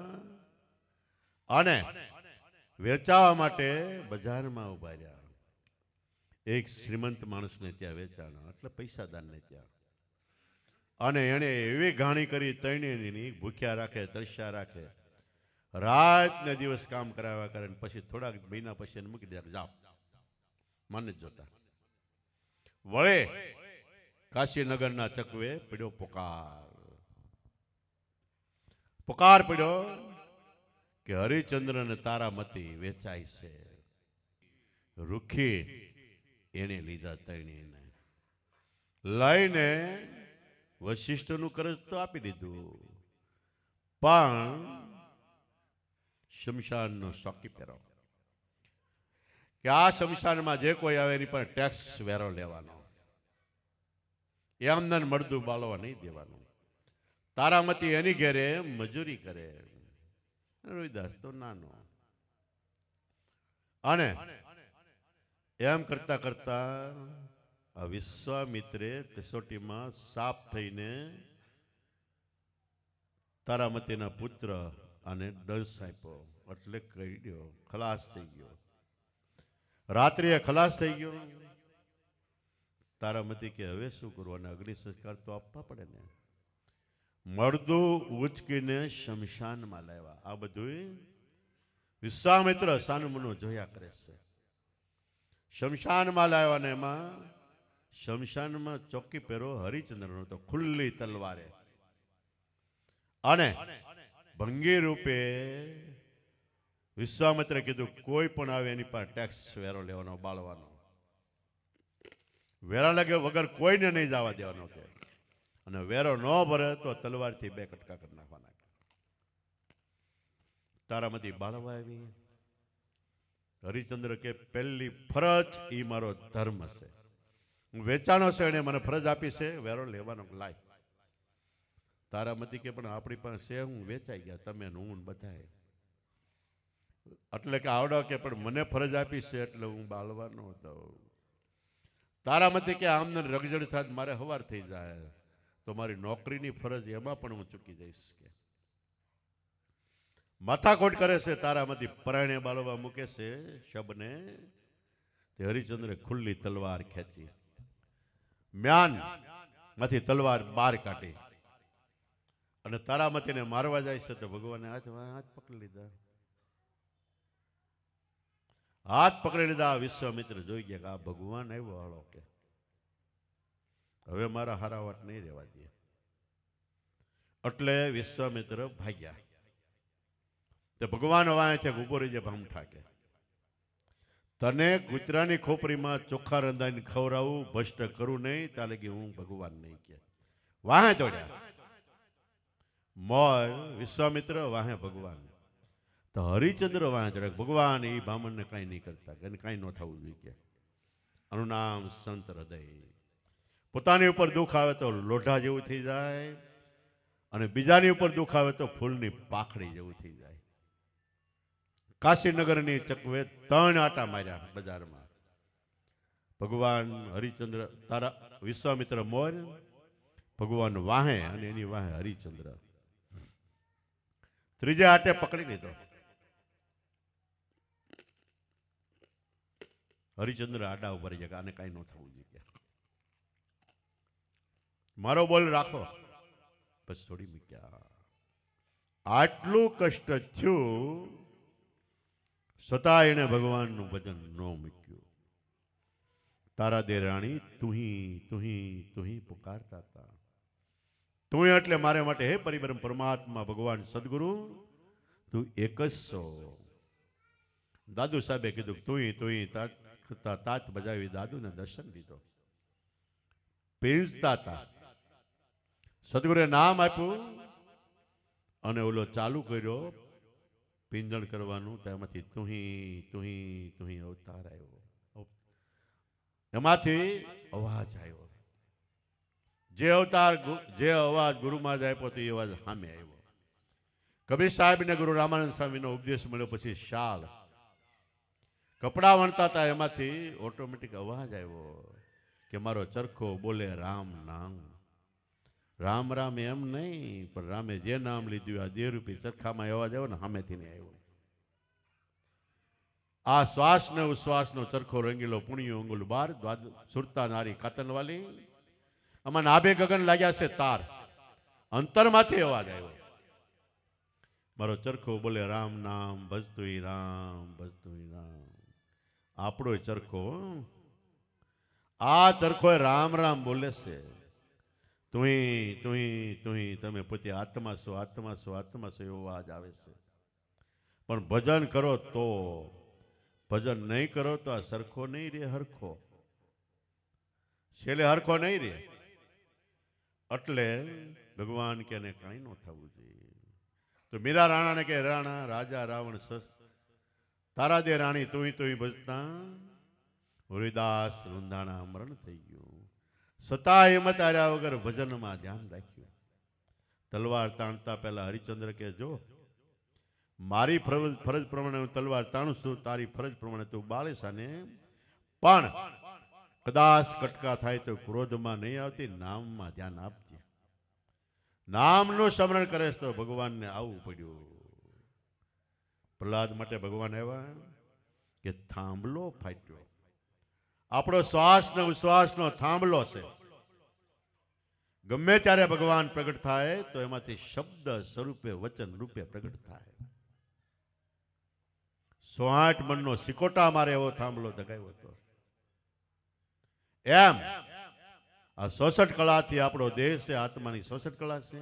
અને વેચાવા માટે બજારમાં ઉભા રહ્યા. એક શ્રીમંત માણસને ત્યાં વેચાણા, એટલે પૈસાદારને ત્યાં. અને એને એવી ઘાણી કરી, તૈણીની ભૂખ્યા રાખે, તરસ્યા રાખે, રાત ને દિવસ કામ કરાવ્યા કરે. પછી થોડાક મહિના પછી એને મૂકી દે, જાઓ, મને જ જોતા. વળે કાશીનગરના ચકવે પડ્યો પોકાર પડ્યો કે હરિચંદ્ર ને તારામતી વેચાય છે. રૂખી એને લીધા, તૈણીને લઈને વશિષ્ઠનું કરજ તો આપી દીધું, પણ શમશાનનો ચોકી પહેરો કે આ શમશાનમાં જે કોઈ આવે એની પર ટેક્સ વેરો લેવાનો, એમને મળદું બાળવા નહીં દેવાનું. તારામતી એની ઘેરે મજૂરી કરે, રોહિદાસ તો નાનો. અને એમ કરતા કરતા આ વિશ્વામિત્રે કસોટીમાં સાપ થઈને તારામતીના પુત્ર અને દસ આપ્યો, એટલે કહ્યો ખલાસ થઈ ગયો. રાત્રિએ ખલાસ થઈ ગયો. તારામતી કે હવે શું કરવું? અગ્નિ સંસ્કાર તો આપવા પડે ને. મળદું ઉચકીને શમશાનમાં લાવ્યા. આ બધું વિશ્વામિત્ર સાનુમનો જોયા કરે છે. શમશાનમાં લાવ્યા ને એમાં શમશાનમાં ચોકી પહેરો હરિચંદ્રનો તો ખુલ્લી તલવારે, અને ભંગી રૂપે વિશ્વામિત્રે કીધું કોઈ પણ આવે એની પાસે ટેક્સ વેરો લેવાનો, બાળવાનો, વેરા લાગે વગર કોઈને નહીં જવા દેવાનો છે, અને વેરો ન ભરે તો તલવારથી 2 કટકા કરી નાખવાના. તારામાંથી બાળવા આવી. હરિચંદ્ર કે પહેલી ફરજ એ મારો ધર્મ છે, હું વેચાણો છે, એને મને ફરજ આપી છે વેરો લેવાનો. લાય. તારામતી કે પણ આપણી પાસે હું વેચાઈ ગયા, તમે હું બધાય, એટલે કે આવડો કે પણ મને ફરજ આપી છે એટલે હું બાળવાનો હતો. તારામતી કે આમને રગજડ થાય મારે હવાર થઈ જાય તો મારી નોકરીની ફરજ એમાં પણ હું ચૂકી જઈશ. કે માથાકોટ કરે છે તારામતી, પરાણે બાળવા મૂકે છે શબને. તે હરિચંદ્રે ખુલ્લી તલવાર ખેંચી, મ્યાન માંથી તલવાર બહાર કાઢી અને તારામતીને મારવા જાય છે તો ભગવાને હાથ પકડી લીધા. હાથ પકડી લીધા. વિશ્વામિત્ર જોઈ ગયા કે આ ભગવાન આવ્યો હાલો, કે હવે મારા હારાવાટ નહીં રહેવા દે. એટલે વિશ્વામિત્ર ભાગ્યા. તે ભગવાન વાંચે ઉભો રહી જાય ભામઠા, કે તને કૂતરાની ખોપરીમાં ચોખ્ખા રંધાઈને ખવડાવું, ભ્રષ્ટ કરું નહીં, તાલે કે હું ભગવાન નહીં. કે વાહે દોડ્યા. મોર વિશ્વામિત્ર વાહે ભગવાન. તો હરિચંદ્ર વાહે ચડે ભગવાન એ બ્રાહ્મણને કાંઈ નહીં કરતા, એને કાંઈ ન થવું જોઈએ. કે આનું નામ સંત હૃદય. પોતાની ઉપર દુઃખ આવે તો લોઢા જેવું થઈ જાય, અને બીજાની ઉપર દુઃખ આવે તો ફૂલની પાખડી જેવું થઈ જાય. કાશીનગરની ચકવે 3 આટા માર્યા બજારમાં. ભગવાન હરિચંદ્ર તારા વિશ્વામિત્ર મોર, ભગવાન વાહે અને એની વાહે હરિચંદ્ર. ત્રીજે આટે પકડી લીધો. હરિચંદ્ર આડા ઉપર ગયા, આને કાંઈ ન થવું જોઈએ, મારો બોલ રાખો. બસ છોડી મૂક્યા. આટલું કષ્ટ થયું છતાં એને ભગવાનનું ભજન ન મૂક્યું. તારા દે રાણી તુહી તુહી તુહી પુકારતા હતા. તું એટલે મારે માટે હે પરિબ્રહ્મ પરમાત્મા ભગવાન સદગુરુ તું એક જ છો. દાદુ સાહેબે કીધું તુહી તુહી તાત બજાવી દાદુને દર્શન દીધો. પીંજતા હતા. સદગુરુએ નામ આપ્યું અને ઓલો ચાલુ કર્યો પિંજણ કરવાનું. તેમાંથી તુહી તુહી તુહી અવતાર આવ્યો. એમાંથી અવાજ આવ્યો. જે અવતાર જે અવાજ ગુરુમાં જ આપ્યો તો એ અવાજ સામે આવ્યો. કબીર સાહેબ ને ગુરુ રામાનંદ સ્વામીનો ઉપદેશ મળ્યો પછી શાલ કપડા વણતા હતા, એમાંથી ઓટોમેટિક અવાજ આવ્યો કે મારો ચરખો બોલે રામ નામ. રામ રામ એમ નહીં, પણ રામે જે નામ લીધું આ દેહરૂપી ચરખામાં અવાજ આવ્યો ને સામેથી નહીં આવ્યો. આ શ્વાસ ને ઉશ્વાસ નો ચરખો રંગીલો પુણ્યો અંગુલ બાર સુરતા નારી કાતનવાલી. આમાં નાભે ગગન લાગ્યા છે તાર. અંતરમાંથી અવાજ આવ્યો મારો ચરખો બોલે રામ નામ ભજતું રામ ભજતું રામ. આપણો ચરખો, આ ચરખો રામ રામ બોલે છે. તુહી તુહી તુહી તમે પોતે આત્મા છો આત્મા છો આત્મા છો એવો અવાજ આવે છે. પણ ભજન કરો તો, ભજન નહીં કરો તો આ સરખો નહીં રે હરખો. છેલ્લે હરખો નહીં રે. એટલે ભગવાન કે કાંઈ ન થવું જોઈએ. તો મીરા રાણાને કે રાણા રાજા રાવણ તારા દે રાણી તુહી તુહી ભજતા હરિદાસ રૂંધાણા મરણ થઈ ગયું. સતા હિંમત આવ્યા વગર ભજનમાં ધ્યાન રાખ્યું. તલવાર તાણતા પહેલા હરિચંદ્ર કે જો મારી ફરજ પ્રમાણે હું તલવાર તાણું છું, તારી ફરજ પ્રમાણે તું બાળીશ. અને પણ કદાચ કટકા થાય તો ક્રોધમાં નહીં આવતી, નામમાં ધ્યાન આપજે. નામનું સ્મરણ કરે તો ભગવાનને આવવું પડ્યું. પ્રહલાદ માટે ભગવાન આવ્યા કે થાંભલો ફાટ્યો. આપણો શ્વાસ ને ઉશ્વાસનો થાંભલો છે. ગમે ત્યારે ભગવાન પ્રગટ થાય તો એમાંથી શબ્દ સ્વરૂપે વચન રૂપે પ્રગટ થાય. 108 મણનો સિકોટા મારે એવો થાંભલો દગાવ્યો હતો. એમ આ 66 કળાથી આપણો દેહ છે, આત્માની 66 કળા છે.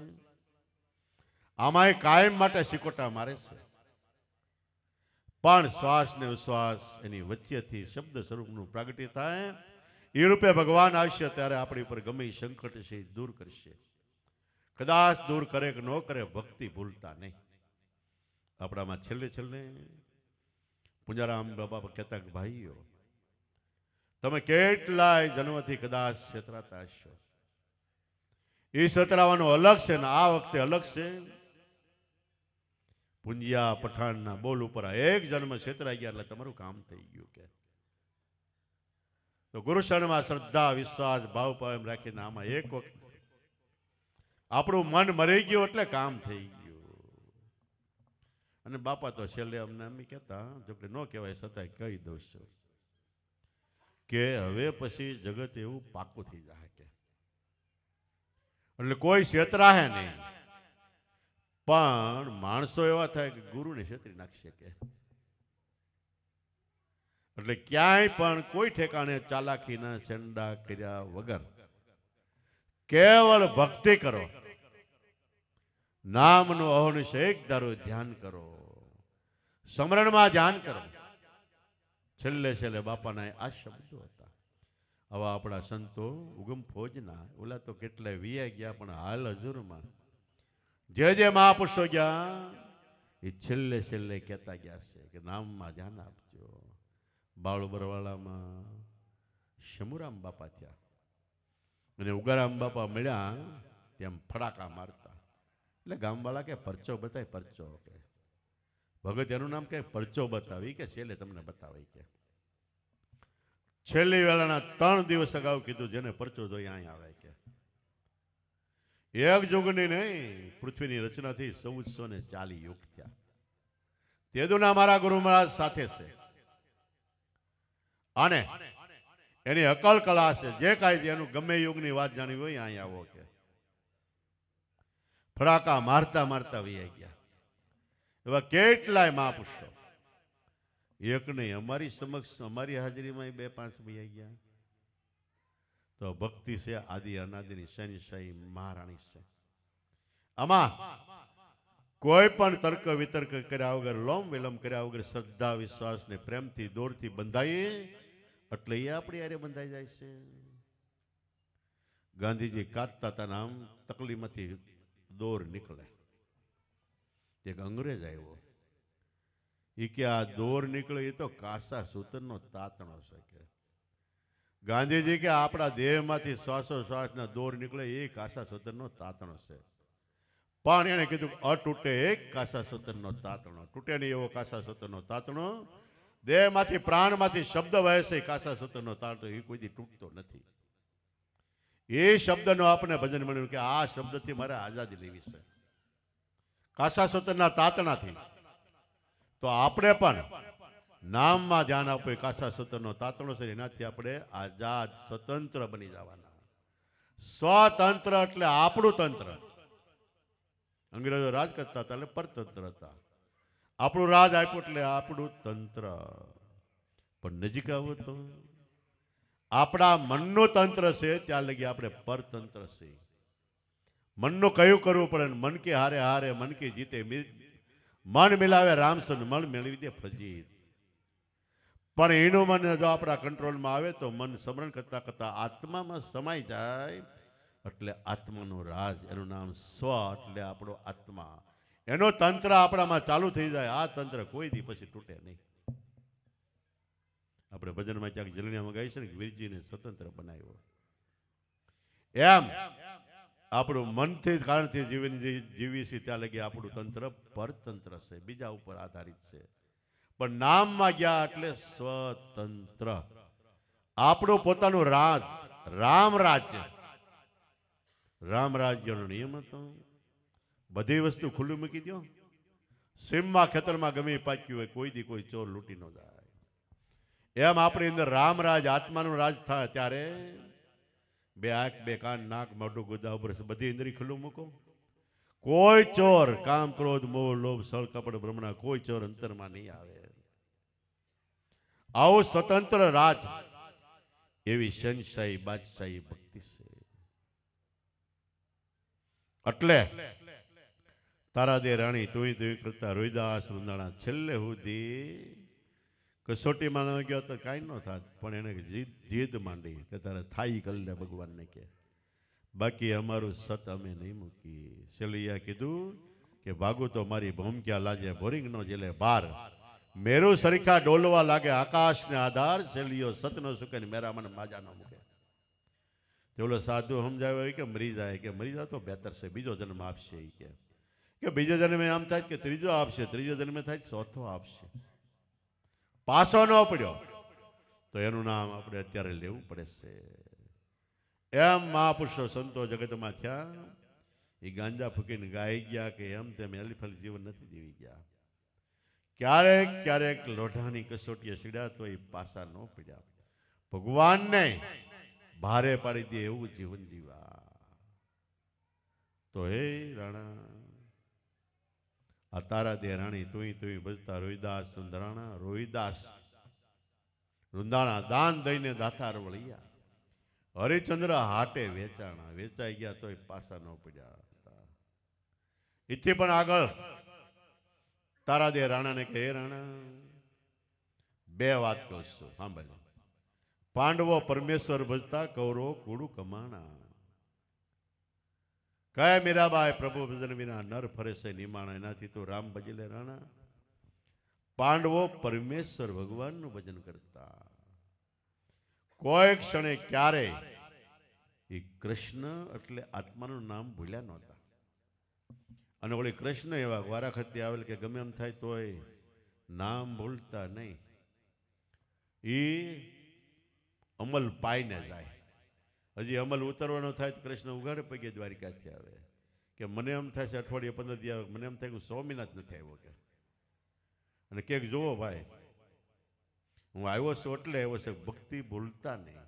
આમાંય કાયમ માટે સિકોટા મારે છે. પણ શ્વાસ ને ઉશ્વાસ એની વચ્ચેથી શબ્દ સ્વરૂપનું પ્રાગટ્ય થાય એ રૂપે ભગવાન આવશે ત્યારે આપણી ઉપર ગમે એ સંકટ છે એ દૂર કરશે. કદાચ દૂર કરે કે ન કરે, ભક્તિ ભૂલતા નહીં. આપણામાં છેલ્લે છેલ્લે પુંજારામ બાબા કહેતા કે ભાઈઓ, તમે કેટલાય જન્મથી કદાચ છેતરાતા હશો. એ છેતરાવાનો અલગ છે ને આ વખતે અલગ છે. પુંજિયા પઠાણના બોલ ઉપર એક જન્મ છેતરાઈ ગયા એટલે તમારું કામ થઈ ગયું. કે તો ગુરુશરણમાં શ્રદ્ધા વિશ્વાસ ભાવ પ્રેમ રાખીને આમાં એક વખત આપણું મન મરી ગયું એટલે કામ થઈ ગયું. અને બાપા તો છેલ્લે અમને એમ કહેતા, જોકે ન કહેવાય છતાંય કહી દઉં છું કે હવે પછી જગત એવું પાકું થઈ જાય કે એટલે કોઈ છેતરાહે નહીં. પણ માણસો એવા થાય કે ગુરુને છેતરી નાખશે. કે એટલે ક્યાંય પણ કોઈ ઠેકાણે ચાલાકીના છેંડા કર્યા વગર કેવળ ભક્તિ કરો, નામનું અહોનિશ એક ધારો ધ્યાન કરો, સ્મરણમાં ધ્યાન કરો. છેલ્લે છેલ્લે બાપાના આ શબ્દો હતા. આવા આપણા સંતો ઉગમ ફોજના ઓલા તો કેટલાય વિયા ગયા પણ હાલ હજુરમાં જે મહાપુરુષો ગયા એ છેલ્લે છેલ્લે કહેતા ગયા છે કે નામમાં ધ્યાન આપજો. બાળુબરવાળામાં શમુરામ બાપા થયા અને ઉગારામ બાપા મળ્યા તેમ ફડાકા મારતા. એટલે ગામવાળા કે પરચો બતાય, પરચો કે ભગત એનું નામ કે પરચો બતાવી કે છેલ્લે તમને બતાવી. કે છેલ્લી વેળાના 3 દિવસ અગાઉ કીધું જેને પરચો જોઈએ અહીં આવે. કે એક યુગની નહીં, પૃથ્વીની રચનાથી 1440 યુગ થયા. તેદુના મારા ગુરુ મહારાજ સાથે છે અને એની અકલ કલા છે. જે કાંઈ એનું ગમે યુગની વાત જાણવી હોય અહીં આવો. કે ફડાકા મારતા મારતા વૈયા ગયા. એવા કેટલાય મહાપુરુષો એક નહીં, અમારી સમક્ષ અમારી હાજરીમાં 2-5 વૈયા ગયા. તો ભક્તિ છે આદિ અનાદિની શનિશાહી મહારાણી છે. આમાં કોઈ પણ તર્ક વિતર્ક કર્યા વગર, લોમ વિલમ કર્યા વગર શ્રદ્ધા વિશ્વાસ ને પ્રેમથી દોરથી બંધાઈએ એટલે એ આપણી હારે બંધાઈ જાય છે. ગાંધીજી કાતતા હતા નામ તકલીમાંથી દોર નીકળે. એક અંગ્રેજ આવ્યો, એ કે આ દોર નીકળે એ તો કાસા સૂતરનો તાતણો છે. કે ગાંધીજી કે આપણા દેહમાંથી શ્વાસોશ્વાસના દોર નીકળે એ કાસા સૂતરનો તાતણો છે. પણ એને કીધું અતૂટે એક કાસા સૂતરનો તાતણો, તૂટે નહીં એવો કાસા સૂતરનો તાતણો. દેહમાંથી પ્રાણમાંથી શબ્દ વહે છે કાસા સૂતરનો તાતણો, એ કોઈ દી તૂટતો નથી. એ શબ્દનો આપણે ભજન મળ્યું કે આ શબ્દથી મારે આઝાદી લેવી છે, કાસા સૂતરના તાતણાથી. તો આપણે પણ નામમાં ધ્યાન આપવું, કાસા સૂતરનો તાતણો છે, એનાથી આપણે આઝાદ સ્વતંત્ર બની જવાના. સ્વતંત્ર એટલે આપણું તંત્ર. અંગ્રેજો રાજ કરતા હતા એટલે પરતંત્ર હતા. આપણું રાજ આપ્યું એટલે આપણું તંત્ર. પણ નજીક આવો તો આપણા મનનું તંત્ર છે, ત્યાં લગી આપણે પરતંત્ર છે. મનનું કયું કરવું પડે, મન કે હારે હારે મન કે જીતે, મન મિલાવે રામસન મન મેળવી દે ફજીત. પણ એનું મન જો આપણા કંટ્રોલમાં આવે તો મન સ્મરણ કરતા કરતા આત્મામાં સમાઈ જાય એટલે આત્માનું રાજ, એનું નામ સ્વ એટલે આપણો આત્મા, એનો તંત્ર આપણામાં ચાલુ થઈ જાય. આ તંત્ર કોઈ દી પછી તૂટે નહીં. આપણે ભજનમાં ક્યાંક જલણિયામાં ગાઈ છે ને, વીરજીને સ્વતંત્ર બનાવ્યો. એમ આપણું મનથી કારણથી જીવી છે ત્યાં લગી આપણું તંત્ર પરતંત્ર છે, બીજા ઉપર આધારિત છે. પણ નામમાં ગયા એટલે સ્વતંત્ર, આપણું પોતાનું રાજ, રામ રાજ્ય. રામ રાજ્યનો નિયમ હતો, બધી વસ્તુ ખુલ્લું મૂકી દો. સીમમાં ખેતરમાં ગમે પાક્યું હોય, કોઈ દી કોઈ ચોર લૂંટી ન જાય. એમ આપણી અંદર રામ રાજ, આત્માનું રાજ થાય ત્યારે 2 આંખ 2 કાન નાક મોઢું ગુદા ઉપર બધી ઇન્દ્રિય ખુલ્લું મૂકો. કોઈ ચોર કામ ક્રોધ મોહ લોભ સળ કપટ ભ્રમણા કોઈ ચોર અંતરમાં નહીં આવે. આવું સ્વતંત્ર રાજ, એવી શનશાહી બાદશાહી ભક્તિ છે. એટલે તારા દે રાણી તુંય તુંય કરતા રોહિદાસ રૂંધાણા છેલ્લે સુધી કસોટીમાં ન ગયો તો કાંઈ ન થાત, પણ એને જીદ માંડી કે તારે થાઈ કરી લે ભગવાનને કે બાકી અમારું સત અમે નહીં મૂકી. શેલિયા કીધું કે ભાગું તો મારી ભૂમક્યા લાજે બોરિંગ નો જેલે બાર મેરુ સરીખા ડોલવા લાગે આકાશને આધાર શેલિયો સતનો સુકે ને મેરા મને માજા ન મૂકે. ઓલો સાધુ સમજાવે કે મરી જાય, કે મરી જાય તો બેતર છે, બીજો જન્મ આપશે કે બીજો જન્મે આમ થાય કે ત્રીજો આપશે, ત્રીજો જન્મે થાય ચોથો આપશે. પાછો ન પડ્યો તો એનું નામ આપણે અત્યારે લેવું પડે છે. એમ મહાપુરુષો સંતો જગતમાં થયા, એ ગાંજા ફૂકીને ગાઈ ગયા કે એમ તેમ એલિફલ જીવન નથી જીવી ગયા. ક્યારેક ક્યારેક લોઢાની કસોટીએ સીડ્યા તો એ પાસા ન પડ્યા. ભગવાનને ભારે પાડી દે એવું જીવન જીવા. તો હે રાણા આ તારા દે રાણી તુંય તુંય ભજતા રોહિદાસ સુંદરાણા રોહિદાસ રૂંધાણા દાન દઈને દાતાર વળિયા. હરિચંદ્ર હાટે વેચાણા, વેચાઈ ગયા તોય પાસા ન પડ્યા. એથી પણ આગળ તારા દે રાણાને કે હે રાણા બે વાત કહું છું સાંભળ. પાંડવો પરમેશ્વર ભજતા, કૌરવો કુડું કમાણા. કયા મીરાબાઈ પ્રભુ ભજન વિના નર ફરે છે નિમાણા, એનાથી તો રામ ભજી લે રાણા. પાંડવો પરમેશ્વર ભગવાનનું ભજન કરતા, કોઈ ક્ષણે ક્યારે એ કૃષ્ણ એટલે આત્માનું નામ ભૂલ્યા નહોતા. અને ઓલી કૃષ્ણ એવા વારાખતી આવેલ કે ગમે એમ થાય તોય નામ ભૂલતા નહીં. એ અમલ પાઈને જાય. હજી અમલ ઉતરવાનો થાય તો કૃષ્ણ ઉઘાડે પગે દ્વારિકાથી આવે કે મને એમ થાય છે અઠવાડિયે 15 દી આવે, મને એમ થાય કે 100 મહિના જ નથી આવ્યો કે. અને ક્યાંક જુઓ ભાઈ હું આવ્યો છું એટલે આવ્યો છે, ભક્તિ ભૂલતા નહીં.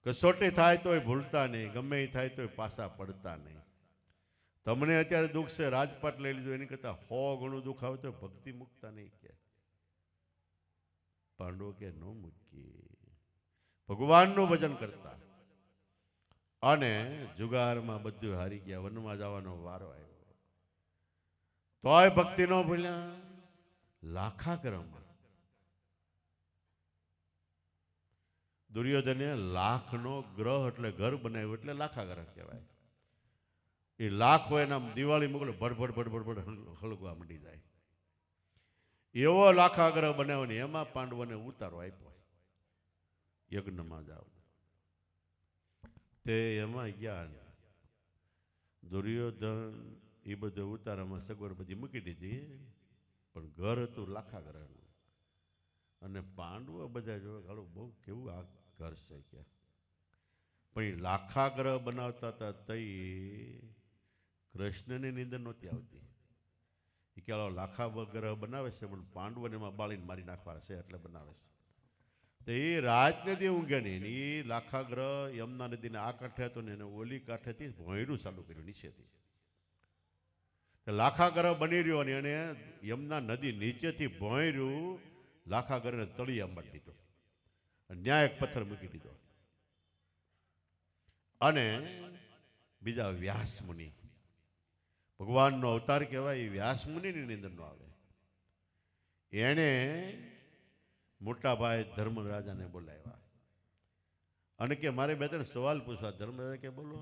કસોટી થાય તોય ભૂલતા નહીં, ગમે એ થાય તોય પાછા પડતા નહીં. તમને અત્યારે દુઃખ છે, રાજપાટ લઈ લીધું, એની કરતા 100 ગણું દુઃખ આવે તો ભક્તિ મૂકતા નહીં કે. પાંડવો કે ન મૂકી, ભગવાનનું ભજન કરતા. અને જુગારમાં બધું હારી ગયા, વનમાં જવાનો વારો આવ્યો તોય ભક્તિ ન ભૂલ્યા. લાખાગ્રહમાં દુર્યોધને લાખનો ગ્રહ એટલે ઘર બનાવ્યું એટલે લાખાગ્રહ કહેવાય. એ લાખ હોય એના દિવાળી મોકલે ભડભડ ભડભડ હળગવા માંડી જાય. એવો લાખાગ્રહ બનાવ્યો ને એમાં પાંડવોને ઉતારો આપ્યો, યજ્ઞમાં જાવ. તે એમાં ગયા દુર્યોધન એ બધું ઉતારામાં સગવડ બધી મૂકી દીધી, પણ ઘર હતું લાખાગ્રહનું. અને પાંડવો બધા જોવે ગાળું બહુ કેવું આ ઘર છે કે. પણ એ લાખાગ્રહ બનાવતા હતા તઈ કૃષ્ણની નીંદર નહોતી આવતી. એ કે લાખાગ્રહ બનાવે છે પણ પાંડવોને એમાં બાળીને મારી નાખવા છે એટલે બનાવે છે. તો એ રાતને દી ઊંઘે નહીં. એ લાખાગ્રહ યમુના નદીને આ કાંઠે હતો ને એને ઓલી કાંઠેથી ભોંયરું ચાલુ કર્યું નીચેથી. લાખાગ્રહ બની રહ્યો ને એને યમુના નદી નીચેથી ભોંયરું લાખાગ્રહને તળિયા મારી દીધો, ન્યાય એક પથ્થર મૂકી દીધો. અને બીજા વ્યાસ મુનિ, ભગવાનનો અવતાર કહેવાય, એ વ્યાસ મુનિની અંદર ન આવે. એણે મોટા ભાઈ ધર્મરાજાને બોલાવ્યા અને કે મારે બે ત્રણ સવાલ પૂછવા. ધર્મરાજા કે બોલો.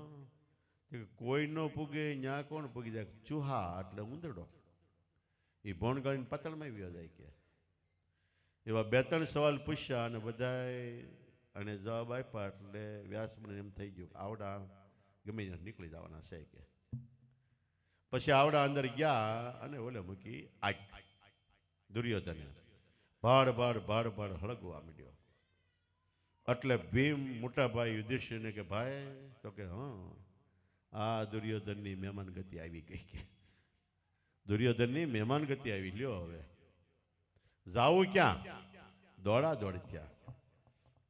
કોઈ ન પૂગે ન્યા કોણ પૂગી જાય? ચૂહા એટલે ઉંદરડો, એ ભોણ ગાળીને પાતળમાં આવ્યો જાય કે. એવા બે ત્રણ સવાલ પૂછ્યા અને બધાએ અને જવાબ આપ્યા એટલે વ્યાસ મને એમ થઈ ગયું આવડા ગમે નીકળી જવાના છે કે. પછી આવડા અંદર ગયા અને ઓલે મૂકી આગ. દુર્યોધને ભાડ ભાડ ભાડ ભાડ હળગવા માંડ્યો. એટલે ભીમ મોટા ભાઈ યુધિષ્ઠિરને કે ભાઈ, તો કે હા આ દુર્યોધનની મહેમાન ગતિ આવી ગઈ કે. દુર્યોધનની મહેમાન ગતિ આવી, લ્યો હવે જાવું ક્યાં? દોડા દોડ થયા.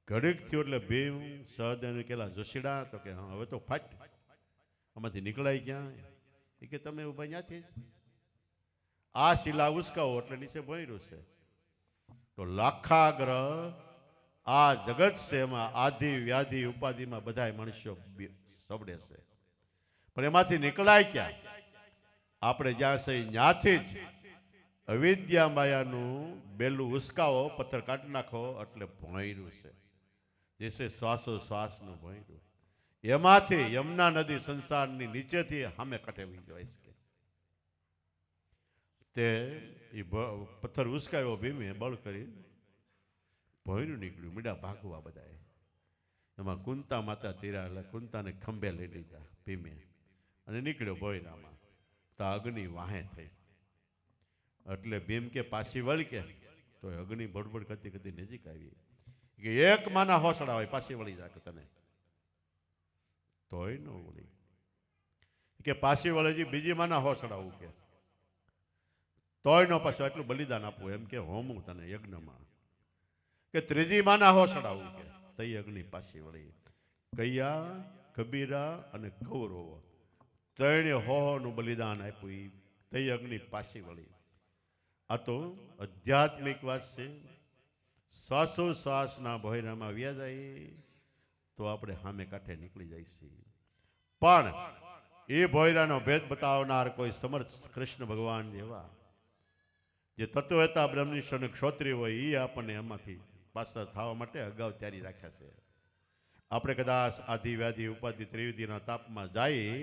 ઘડીક થયું એટલે ભીમ સહદેવને કેલા જોશીડા, તો કે હા હવે તો ફાટ, આમાંથી નીકળાય ક્યાં? એ કે તમે ઉભા ત્યાંથી આ શિલા ઉસકાવો એટલે નીચે ભોંયરું છે. તો લાખાગ્રહ આ જગત છે, એમાં આધિ વ્યાધિ ઉપાધિમાં બધા મનુષ્યો સબડે છે, પણ એમાંથી નીકળાય ક્યાં? આપણે જ્યાં છે ત્યાંથી જ અવિદ્યા માયાનું બેલું ઉસકાવો, પથ્થર કાઢી નાખો એટલે ભોંયરું છે, જે છે શ્વાસો શ્વાસનું ભોંયરું. એમાંથી યમુના નદી સંસારની નીચેથી સામે કટેવી જાય છે. તે પથ્થર ઉસકાવ્યો ભીમે, બળ કરી ભોંયરું નીકળ્યું. મીડા ભાગવા બધાએ. એમાં કુંતા માતા તીરા, એટલે કુંતાને ખંભે લઈ લીધા ભીમે અને નીકળ્યો ભોંયરામાં. તો અગ્નિ વાહે થઈ. એટલે ભીમ કે પાછી વળી કે, તો અગ્નિ બડબડ કરતી કરતી નજીક આવી કે એક માના હોસડા હોય પાછી વળી જાય તને, તોય ન વળી. કે પાછી વળે બીજી માના હોસડાવું કે, તોય નો પાછું એટલું બલિદાન આપવું, એમ કે હોમું તને યજ્ઞમાં. કે ત્રીજી માના હોસડાવું કે, તઈ અગ્નિ પાછી વળી. કૈયા, કબીરા અને કૌરવો ત્રણે હોનું બલિદાન આપ્યું, તઈ અગ્નિ પાછી વળી. આ તો આધ્યાત્મિક વાત છે. શ્વાસો શ્વાસના ભોયરામાં વ્યા જાય તો આપણે સામે કાંઠે નીકળી જાય છીએ. પણ એ ભોયરાનો ભેદ બતાવનાર કોઈ સમર્થ કૃષ્ણ ભગવાન જેવા જે તત્વતા બ્રહ્મનિષ્ઠ અને ક્ષોત્રિય હોય, એ આપણને એમાંથી પાછા થવા માટે અગાઉ તૈયારી રાખ્યા છે. આપણે કદાચ આધિ વ્યાધિ ઉપાધિ ત્રિવિધિના તાપમાં જાય,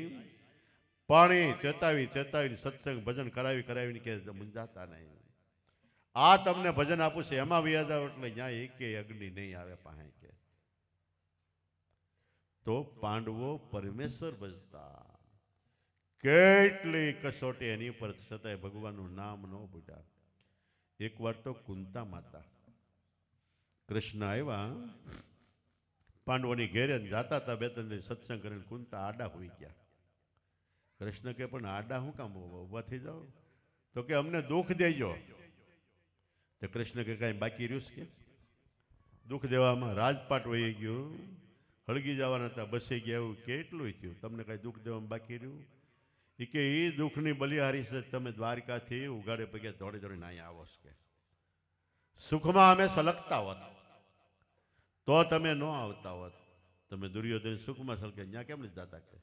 પણ ચેતાવી ચેતાવીને સત્સંગ ભજન કરાવી કરાવીને કે મૂંઝાતા નહીં. આ તમને ભજન આપું છે એમાં વ્યાજ આવો એટલે ત્યાં એકે અગ્નિ નહીં આવે પાસે કે. તો પાંડવો પરમેશ્વર ભજતા, કેટલી કસોટી એની પર છતાંય ભગવાનનું નામ ન ભૂલ્યા. એક વાર તો કુંતા માતા કૃષ્ણ આવ્યા પાંડવોની ઘેરે જાતા હતા, બે ત્રણ સત્સંગ કરીને કુંતા આડા હોઈ ગયા. કૃષ્ણ કે પણ આડા હું કામ ઉભા થઈ જાઓ? તો કે અમને દુઃખ દેજો. તો કૃષ્ણ કે કાંઈ બાકી રહ્યું કે? દુઃખ દેવામાં રાજપાટ વહી ગયું, હળગી જવાના હતા, બસી ગયા, એવું કેટલું થયું, તમને કાંઈ દુઃખ દેવામાં બાકી રહ્યું? એ કે એ દુઃખની બલિહારી છે, તમે દ્વારકાથી ઉગાડે પગે દોડી દોડીને અહીંયા આવો કે. સુખમાં અમે સલગતા હોત તો તમે ન આવતા હોત. તમે દુર્યોધન સુખમાં સલગે, ત્યાં કેમ નથી જતા કે?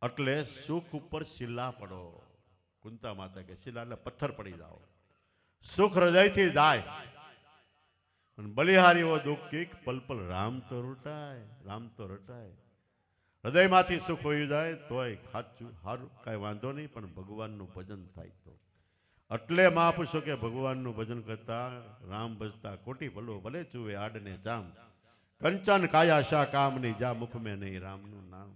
એટલે સુખ ઉપર શિલા પડો. કુંતા માતા કે શિલા એટલે પથ્થર પડી જાઓ. સુખ હૃદયથી જાય. બલિહારીઓ દુઃખ કીક પલ પલ રામ તો રટાય, રામ તો રટાય. હૃદયમાંથી સુખ હોઈ જાય તોય સાચું સારું કાંઈ વાંધો નહીં, પણ ભગવાનનું ભજન થાય તો. એટલે મહાપુરુષો કે ભગવાનનું ભજન કરતા રામ ભજતા કોટી ભલો ભલે ચુવે આડને જામ, કંચન કાયા શા કામની જા મુખ મેં નહીં રામનું નામ.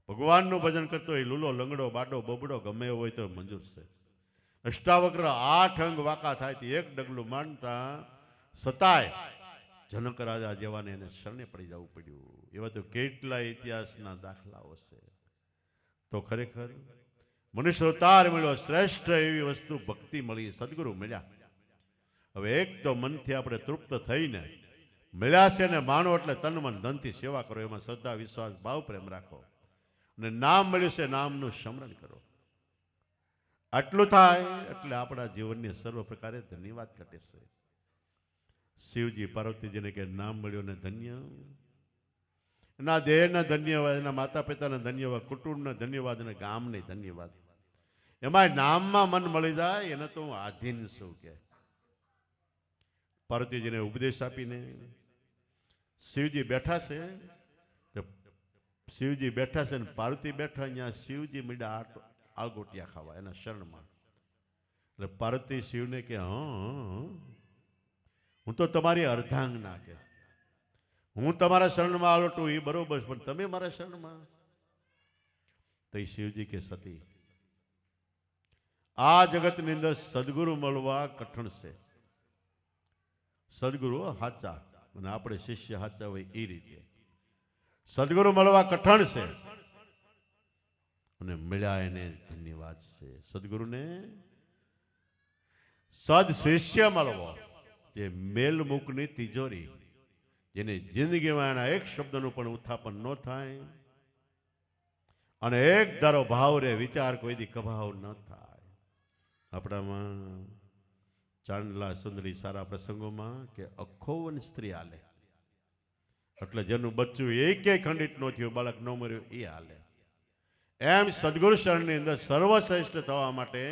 ભગવાનનું ભજન કરતો એ લૂલો લંગડો બાડો બબડો ગમે હોય તો મંજૂર છે. અષ્ટાવક્ર 8 અંગ વાંકા થાય તો એક ડગલું માનતા સતાય જનક રાજા જેવાને એને શરણે પડી જવું પડ્યું. એવા તો કેટલા ઇતિહાસના દાખલાઓ છે. તો ખરેખર મનુષ્ય અવતાર મળ્યો, શ્રેષ્ઠ એવી વસ્તુ ભક્તિ મળી, સદગુરુ મળ્યા. હવે એક તો મનથી આપણે તૃપ્ત થઈને મળ્યા છે ને માનો એટલે તન મન ધનથી સેવા કરો, એમાં શ્રદ્ધા વિશ્વાસ ભાવ પ્રેમ રાખો અને નામ મળ્યું છે નામનું સ્મરણ કરો. આટલું થાય એટલે આપણા જીવનની સર્વ પ્રકારે ધન્યવાદ ઘટે છે. શિવજી પાર્વતીજીને કે નામ મળ્યું ને ધન્ય, એના દેહના ધન્યવાદ, એના માતા પિતાના ધન્યવાદ, કુટુંબના ધન્યવાદ અને ગામને ધન્યવાદ. એમાં નામમાં મન મળી જાય એને તો હું આધીન છું કે. પાર્વતીજીને ઉપદેશ આપીને શિવજી બેઠા છે, શિવજી બેઠા છે ને પાર્વતી બેઠા, અહીંયા શિવજી મીડા આળગોટિયા ખાવા એના શરણમાં. એટલે પાર્વતી શિવને કે હું તો તમારી અર્ધાંગના કે, હું તમારા શરણમાં આલોટું એ બરોબર, પણ તમે મારા શરણમાં. તો શિવજી કે સતી, આ જગતની અંદર સદગુરુ મળવા કઠણ છે. સદગુરુ સાચા અને આપણે શિષ્ય સાચા હોય એ રીતે સદગુરુ મળવા કઠણ છે, અને મળ્યા એને ધન્યવાદ છે. સદગુરુને સદ શિષ્ય મળવો, જે મેલ મુકની તિજોરી, જેને જિંદગીમાં એના એક શબ્દનું પણ ઉત્થાપન ન થાય અને એક ધારો ભાવ રે વિચાર કોઈ દી કભાવ ન થાય. આપણામાં ચાંદલા સુંદરી સારા પ્રસંગોમાં કે અખોવન સ્ત્રી હાલે, એટલે જેનું બચ્ચું એકે ખંડિત ન થયું, બાળક ન મર્યું એ હાલે. એમ સદગુરુ શરણની અંદર સર્વશ્રેષ્ઠ થવા માટે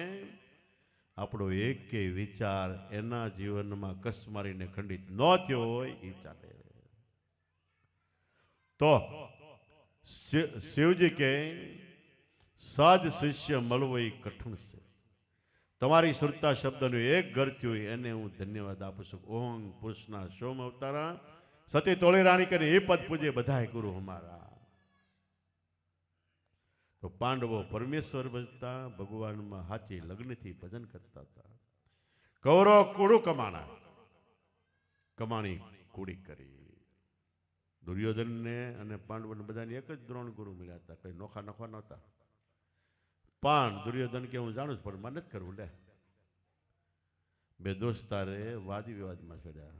આપણો એક વિચાર એના જીવનમાં કસમારીને ખંડિત ન થયો હોય એ ચાલે. તો શિવજી કે સદ શિષ્ય મળવો એ કઠણ છે. તમારી સુરતા શબ્દનું એક ઘર થયું એને હું ધન્યવાદ આપું છું. ઓમ પુરુષના સોમ અવતારા સતી તોળી રાણી કરીને એ પદ પૂજે બધાય ગુરુ અમારા. તો પાંડવો પરમેશ્વર ભજતા, ભગવાનમાં હાચી લગ્નથી ભજન કરતા હતા. કૌરવ કુડું કમાણા, કમાણી કુડી કરી. દુર્યોધનને અને પાંડવોને બધાને એક જ દ્રોણ ગુરુ મળ્યા હતા, કઈ નોખા નોખા નહોતા. પણ દુર્યોધન કે હું જાણું છું પણ મને જ કરવું લે. બે દોસ્તારે વાદી વિવાદમાં ચડ્યા.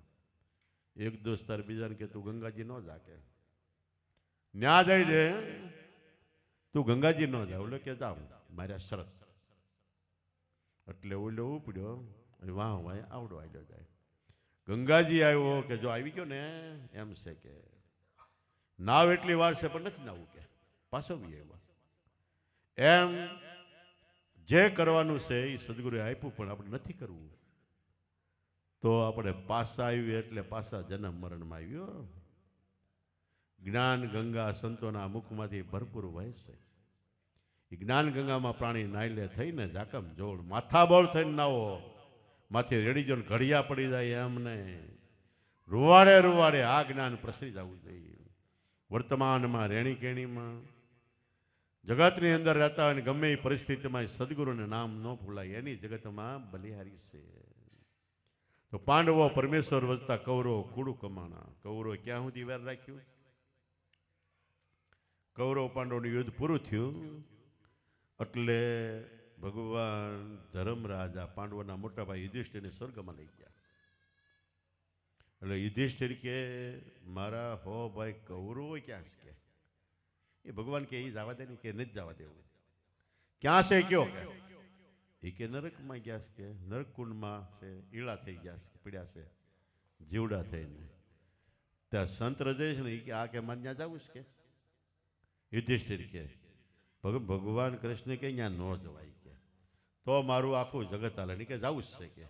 એક દોસ્તાર બીજાને કે તું ગંગાજી ન જા, કે ન્યા જઈ દે તું ગંગાજી ન જા. ઓલો કે જાવ મારા શરત. એટલે ઓલો ઉપડ્યો અને વાહ વાહ આવડો આવ્યો જાય. ગંગાજી આવ્યો કે જો આવી ગયો ને એમ છે કે નાવ એટલી વાર છે પણ નથી નાવું, કે પાછો બી આવ્યો. એમ જે કરવાનું છે એ સદગુરુએ આપ્યું પણ આપણે નથી કરવું. તો આપણે પાસા આવ્યું એટલે પાસા જન્મ મરણમાં આવ્યો. જ્ઞાન ગંગા સંતોના મુખમાંથી ભરપૂર વહે છે. એ જ્ઞાન ગંગામાં પ્રાણી નાયલે થઈને જાકમ જોડ માથા બોળ થઈને નાવો, માથે રેડી જો ઘડિયા પડી જાય એમને રૂવાડે રૂવાડે આ જ્ઞાન પ્રસરી જવું જોઈએ. વર્તમાનમાં રેણી કેણીમાં જગતની અંદર રહેતા હોય ગમે એ પરિસ્થિતિમાં સદગુરુને નામ ન ભૂલાય એની જગતમાં બલિહારી છે. તો પાંડવો પરમેશ્વર વજતા, કૌરવો કુડું કમાણા. કૌરવો ક્યાં સુધી વેર રાખ્યું? કૌરવ પાંડવનું યુદ્ધ પૂરું થયું એટલે ભગવાન ધર્મરાજા પાંડવોના મોટા ભાઈ યુધિષ્ઠિરને સ્વર્ગમાં લઈ ગયા. એટલે યુધિષ્ઠિર કે મારા હો ભાઈ કૌરવો ક્યાં છે? એ ભગવાન કે એ જવા દે ને, કે નથી જવા દેવું. ક્યાં છે કયો? એ કે નરકમાં ગયા છે, કે નરક કુંડમાં છે, ઈળા થઈ ગયા છે, પીડ્યા છે જીવડા થઈને. ત્યાં સંત હૃદય છે ને એ કે આ કે મારે ત્યાં જવું છે? કે યુધિષ્ઠિર કે ભગવાન કૃષ્ણ કે ત્યાં ન જવાય, કે તો મારું આખું જગત હાલે નહીં, કે જવું જ છે. કે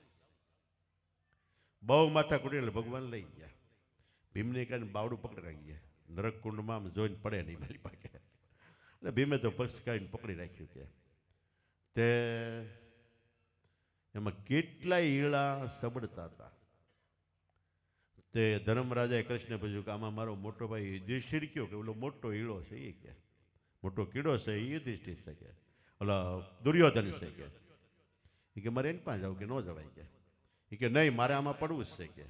બહુ માથા કુડી એટલે ભગવાન લઈ ગયા. ભીમને કહીને બાવડું પકડી રાખી ગયા. નરક કુંડમાં આમ જોઈને પડે નહીં મારી પાસે. એટલે ભીમે તો પક્ષ કાઢીને પકડી રાખ્યું. કે તે એમાં કેટલાય ઈળા સબડતા હતા. તે ધર્મરાજાએ કૃષ્ણને પૂછ્યું કે આમાં મારો મોટો ભાઈ યુધિષ્ઠિર કયો? કે ઓલો મોટો ઈળો છે એ, કે મોટો કીડો છે એ યુધિષ્ઠિર છે, કે ઓલો દુર્યોધન છે. કે મારે એની પાસે જવું? કે ન જવાય. કે નહીં મારે આમાં પડવું જ છે. કે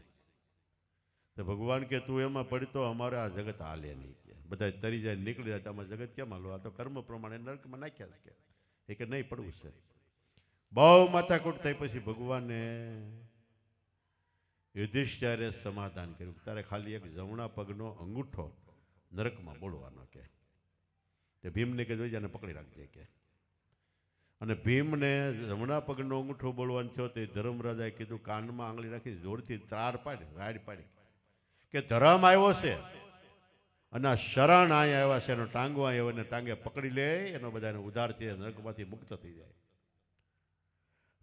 તો ભગવાન કે તું એમાં પડતો અમારે આ જગત હાલે નહીં. કે બધા તરી જાય નીકળી જાય, આમાં જગત કેમ હાલો? આ તો કર્મ પ્રમાણે નર્કમાં નાખ્યા છે. કે નહીં પડવું છે. બહુ માથાકૂટ થઈ પછી ભગવાને યુધિષ્ઠિરે સમાધાન કર્યું. તારે ખાલી એક જમણા પગનો અંગૂઠો નરકમાં બોલવાનો. કે તે ભીમને કે જોઈ જાને પકડી રાખજે. કે અને ભીમને જમણા પગનો અંગૂઠો બોલવાનો થયો તે ધર્મરાજાએ કીધું કાનમાં આંગળી રાખી જોરથી ત્રાડ પાડી, રાડ પાડી, કે ધર્મ આવ્યો છે અને શરણ અહીંયા આવ્યા છે, એનો ટાંગો આવ્યો અને ટાંગે પકડી લે, એનો બધાને ઉદ્ધાર થઈ જાય, નરકમાંથી મુક્ત થઈ જાય.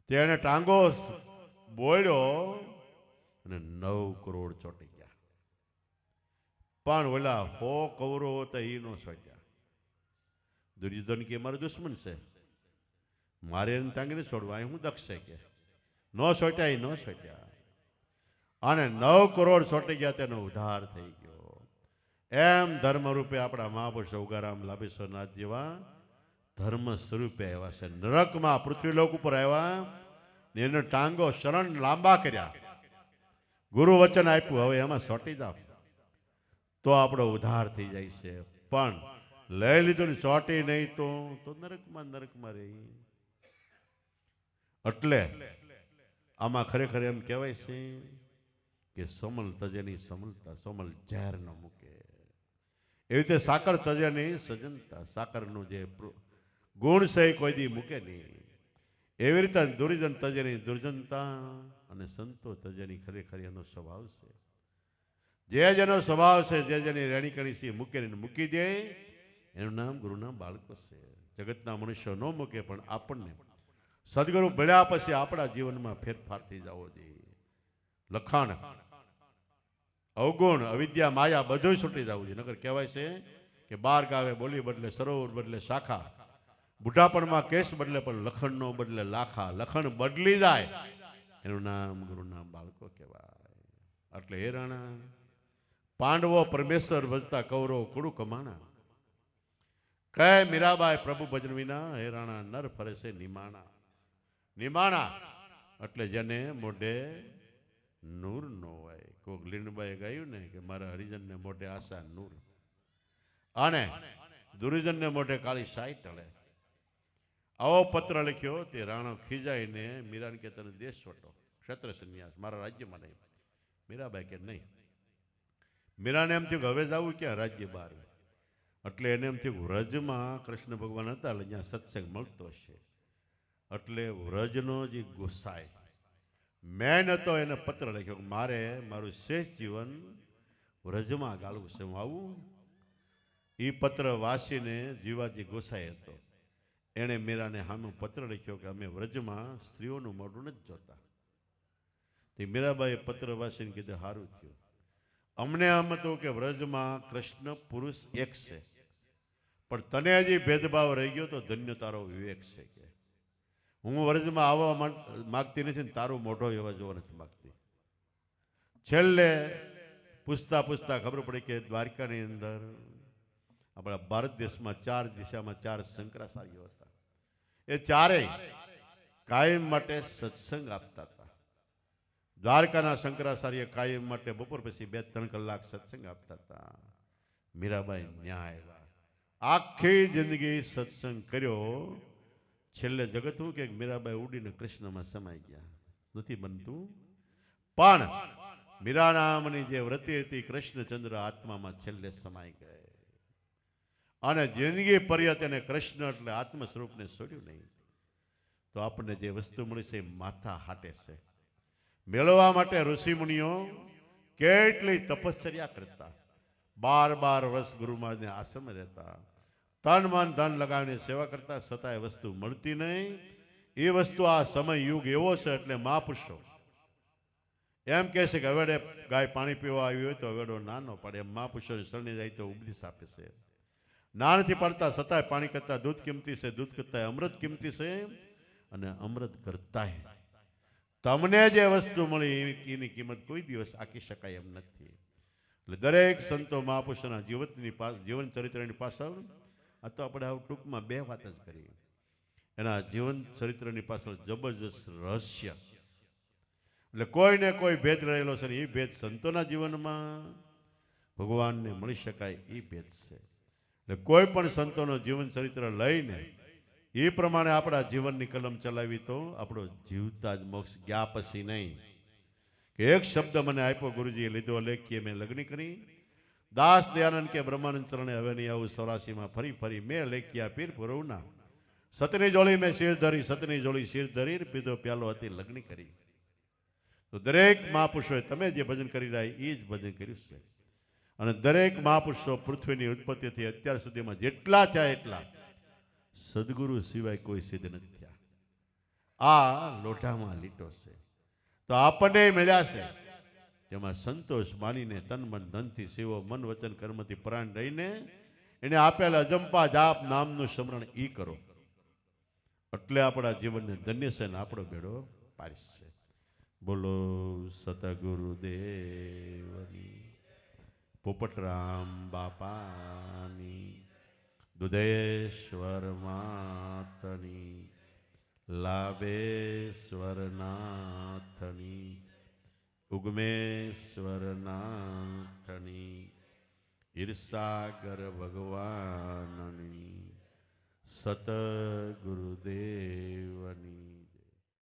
તેને ટાંગો બોલ્યો અને 9 કરોડ ચોંટી ગયા. પણ ઓલા 100 કૌરવો તો એ નો સોટ્યા. દુર્યોધન કે મારો દુશ્મન છે, મારે એને ટાંગીને છોડવા, અહીં હું દક્ષ છે. કે નો સોટ્યા, એ નો સોટ્યા. અને 9 કરોડ છોટી ગયા, તેનો ઉદ્ધાર થઈ ગયો. એમ ધર્મ રૂપે આપણા મહાપુરુષ ઉગારામ લાભેશ્વરનાથ જેવા ધર્મ સ્વરૂપે આવ્યા છે. નરકમાં પૃથ્વીલોક ઉપર આવ્યા ને એનો ટાંગો શરણ લાંબા કર્યા, ગુરુ વચન આપ્યું, હવે એમાં સોટી જાવ તો આપણો ઉદ્ધાર થઈ જાય છે. પણ લઈ લીધું ને ચોટી નહીં તો નરકમાં રહી. એટલે આમાં ખરેખર એમ કહેવાય છે કે સોમલ તજેની સમલતા, સોમલ ઝેર ન મૂકે. એવી રીતે સાકર તજેની સજનતા, સાકરનું જે ગુણ છે એ કોઈ દી મૂકે નહીં. એવી રીતે દુર્જન તજેની દુર્જનતા અને સંતો તજેની ખરેખર એનો સ્વભાવ છે. જે જેનો સ્વભાવ છે, જે જેની રેણી કણી છે મૂકે મૂકી દે, એનું નામ ગુરુના બાળકો છે. જગતના મનુષ્યો ન મૂકે, પણ આપણને સદગુરુ મળ્યા પછી આપણા જીવનમાં ફેરફાર થઈ જવો જોઈએ. લખાણ, અવગુણ, અવિદ્યા, માયા બધું છૂટી જવું જોઈએ. નકર કહેવાય છે કે 12 ગાવે બોલી બદલે સરોવર બદલે શાખા, બુઢાપણમાં કેસ બદલે પણ લખણ નો બદલે લાખા. લખણ બદલી જાય એનું નામ ગુરુ નામ બાળકો કહેવાય. એટલે હે રાણા, પાંડવો પરમેશ્વર ભજતા, કૌરવો કુડુ કમાણા. કહે મીરાબાઈ પ્રભુ ભજન વિના હે રાણા નર ફરે છે નિમાણા. નિમાણા એટલે જેને મોઢે નૂર ન હોય. કોક લીનબાઈ ગાયું ને કે મારા હરિજનને મોઢે આશા નૂર, અને દુર્જનને મોઢે કાળી સાઈ ટળે. આવો પત્ર લખ્યો તે રાણો ખીજાઈને મીરાને કે તને દેશ વટો, ક્ષેત્ર સંન્યાસ, મારા રાજ્યમાં નહીં. મીરાબાઈ કે નહીં. મીરાને એમ થયું કે હવે જવું ક્યાં, રાજ્ય બહાર. એટલે એને એમ થયું વ્રજમાં કૃષ્ણ ભગવાન હતા એટલે ત્યાં સત્સંગ મળતો હશે. એટલે વ્રજનો જે ગોસાઈ મેન હતો એને પત્ર લખ્યો કે મારે મારું શેષ જીવન વ્રજમાં ગાળવું છે, હું આવું. એ પત્ર વાંચીને જીવાજી ગોસાઈ હતો, એણે મીરાને સામે પત્ર લખ્યો કે અમે વ્રજમાં સ્ત્રીઓનું મોઢું નથી જોતા. તે મીરાબાઈએ પત્ર વાંચીને કીધું સારું થયું. અમને આમ હતું કે વ્રજમાં કૃષ્ણ પુરુષ એક છે, પણ તને હજી ભેદભાવ રહી ગયો તો ધન્ય તારો વિવેક છે. કે હું વ્રજમાં આવવા માગતી નથી ને તારું મોઢો એવા જોવા નથી માગતી. છેલ્લે પૂછતા પૂછતા ખબર પડી કે દ્વારકાની અંદર આપણા ભારત દેશમાં 4 દિશામાં 4 શંકરાચાર્યો હતા. એ ચારેય કાયમ માટે સત્સંગ આપતા હતા. દ્વારકાના શંકરાચાર્ય કાયમ માટે બપોર પછી 2-3 કલાક સત્સંગ આપતા હતા. મીરાબાઈ ન્યાય આવ્યા, આખી જિંદગી સત્સંગ કર્યો. છેલ્લે જગત શું કે મીરાબાઈ ઉડીને કૃષ્ણમાં સમાઈ ગયા. નથી બનતું, પણ મીરા નામની જે વ્રતિ હતી કૃષ્ણચંદ્ર આત્મામાં છેલ્લે સમાઈ ગઈ. અને જિંદગી પર્યત એને કૃષ્ણ એટલે આત્મ સ્વરૂપને છોડ્યું નહીં. તો આપણને જે વસ્તુ મળી છે એ માથા હાટે છે. મેળવવા માટે ઋષિ મુનિઓ કેટલી તપશ્ચર્યા કરતા, 12 વર્ષ ગુરુ મહારાજને આશ્રમ રહેતા, તન મન ધન લગાવીને સેવા કરતા, છતાંય વસ્તુ મળતી નહીં. એ વસ્તુ આ સમય યુગ એવો છે એટલે મહાપુરુષો એમ કહે છે કે હવેડે ગાય પાણી પીવા આવી હોય તો હવેડો નાનો પડે. એમ મહાપુરુષો શરણે જાય તો ઉપદેશ આપે છે. ના નથી પડતા છતાંય પાણી કરતા દૂધ કિંમતી છે, દૂધ કરતા અમૃત કિંમતી છે, અને અમૃત કરતા તમને જે વસ્તુ મળી એની કિંમત કોઈ દિવસ આંકી શકાય એમ નથી. એટલે દરેક સંતો મહાપુરુષોના જીવન ચરિત્રની પાછળ, આ તો આપણે ટૂંકમાં 2 વાત જ કરી, એના જીવન ચરિત્રની પાછળ જબરજસ્ત રહસ્ય, એટલે કોઈને કોઈ ભેદ રહેલો છે ને એ ભેદ સંતોના જીવનમાં ભગવાનને મળી શકાય એ ભેદ છે. એટલે કોઈ પણ સંતોનો જીવન ચરિત્ર લઈને એ પ્રમાણે આપણા જીવનની કલમ ચલાવી તો આપણો જીવતા જ મોક્ષ ગયા પછી નહીં. કે એક શબ્દ મને આપ્યો ગુરુજીએ લીધો લેખીએ મેં લગ્ન કરી, દાસ દયાનંદ કે બ્રહ્માનંદ ચરણે હવે નહીં આવું 84માં ફરી ફરી મેં લેખ્યા પીર પુરવના, સતની જોડી મેં શિર ધરી, સતની જોડી શિર ધરી પીધો પ્યાલો હતી લગ્ન કરી. તો દરેક મહાપુરુષોએ તમે જે ભજન કરી રહ્યા એ જ ભજન કર્યું છે. અને દરેક મહાપુરુષો પૃથ્વીની ઉત્પત્તિથી અત્યાર સુધીમાં જેટલા થયા એટલા સદગુરુ સિવાય કોઈ સિદ્ધ નથી થયા. આ લોઢામાં લીટો છે. તો આપણને મળ્યા છે જેમાં સંતોષ માનીને તન મન ધનથી સેવો, મન વચન કર્મથી પ્રાણ રહીને એને આપેલા અજંપા જાપ નામનું સ્મરણ ઈ કરો, એટલે આપણા જીવનને ધન્ય છે ને આપણો બેડો પાડીશ છે. બોલો સતગુરુદેવની, પોપટરામ બાપાની, દુધેશ્વર માતની, લાભેશ્વર નાથની, ઉગમેશ્વર નાથની, ઈર્ષાગર ભગવાનની, સતગુરુદેવની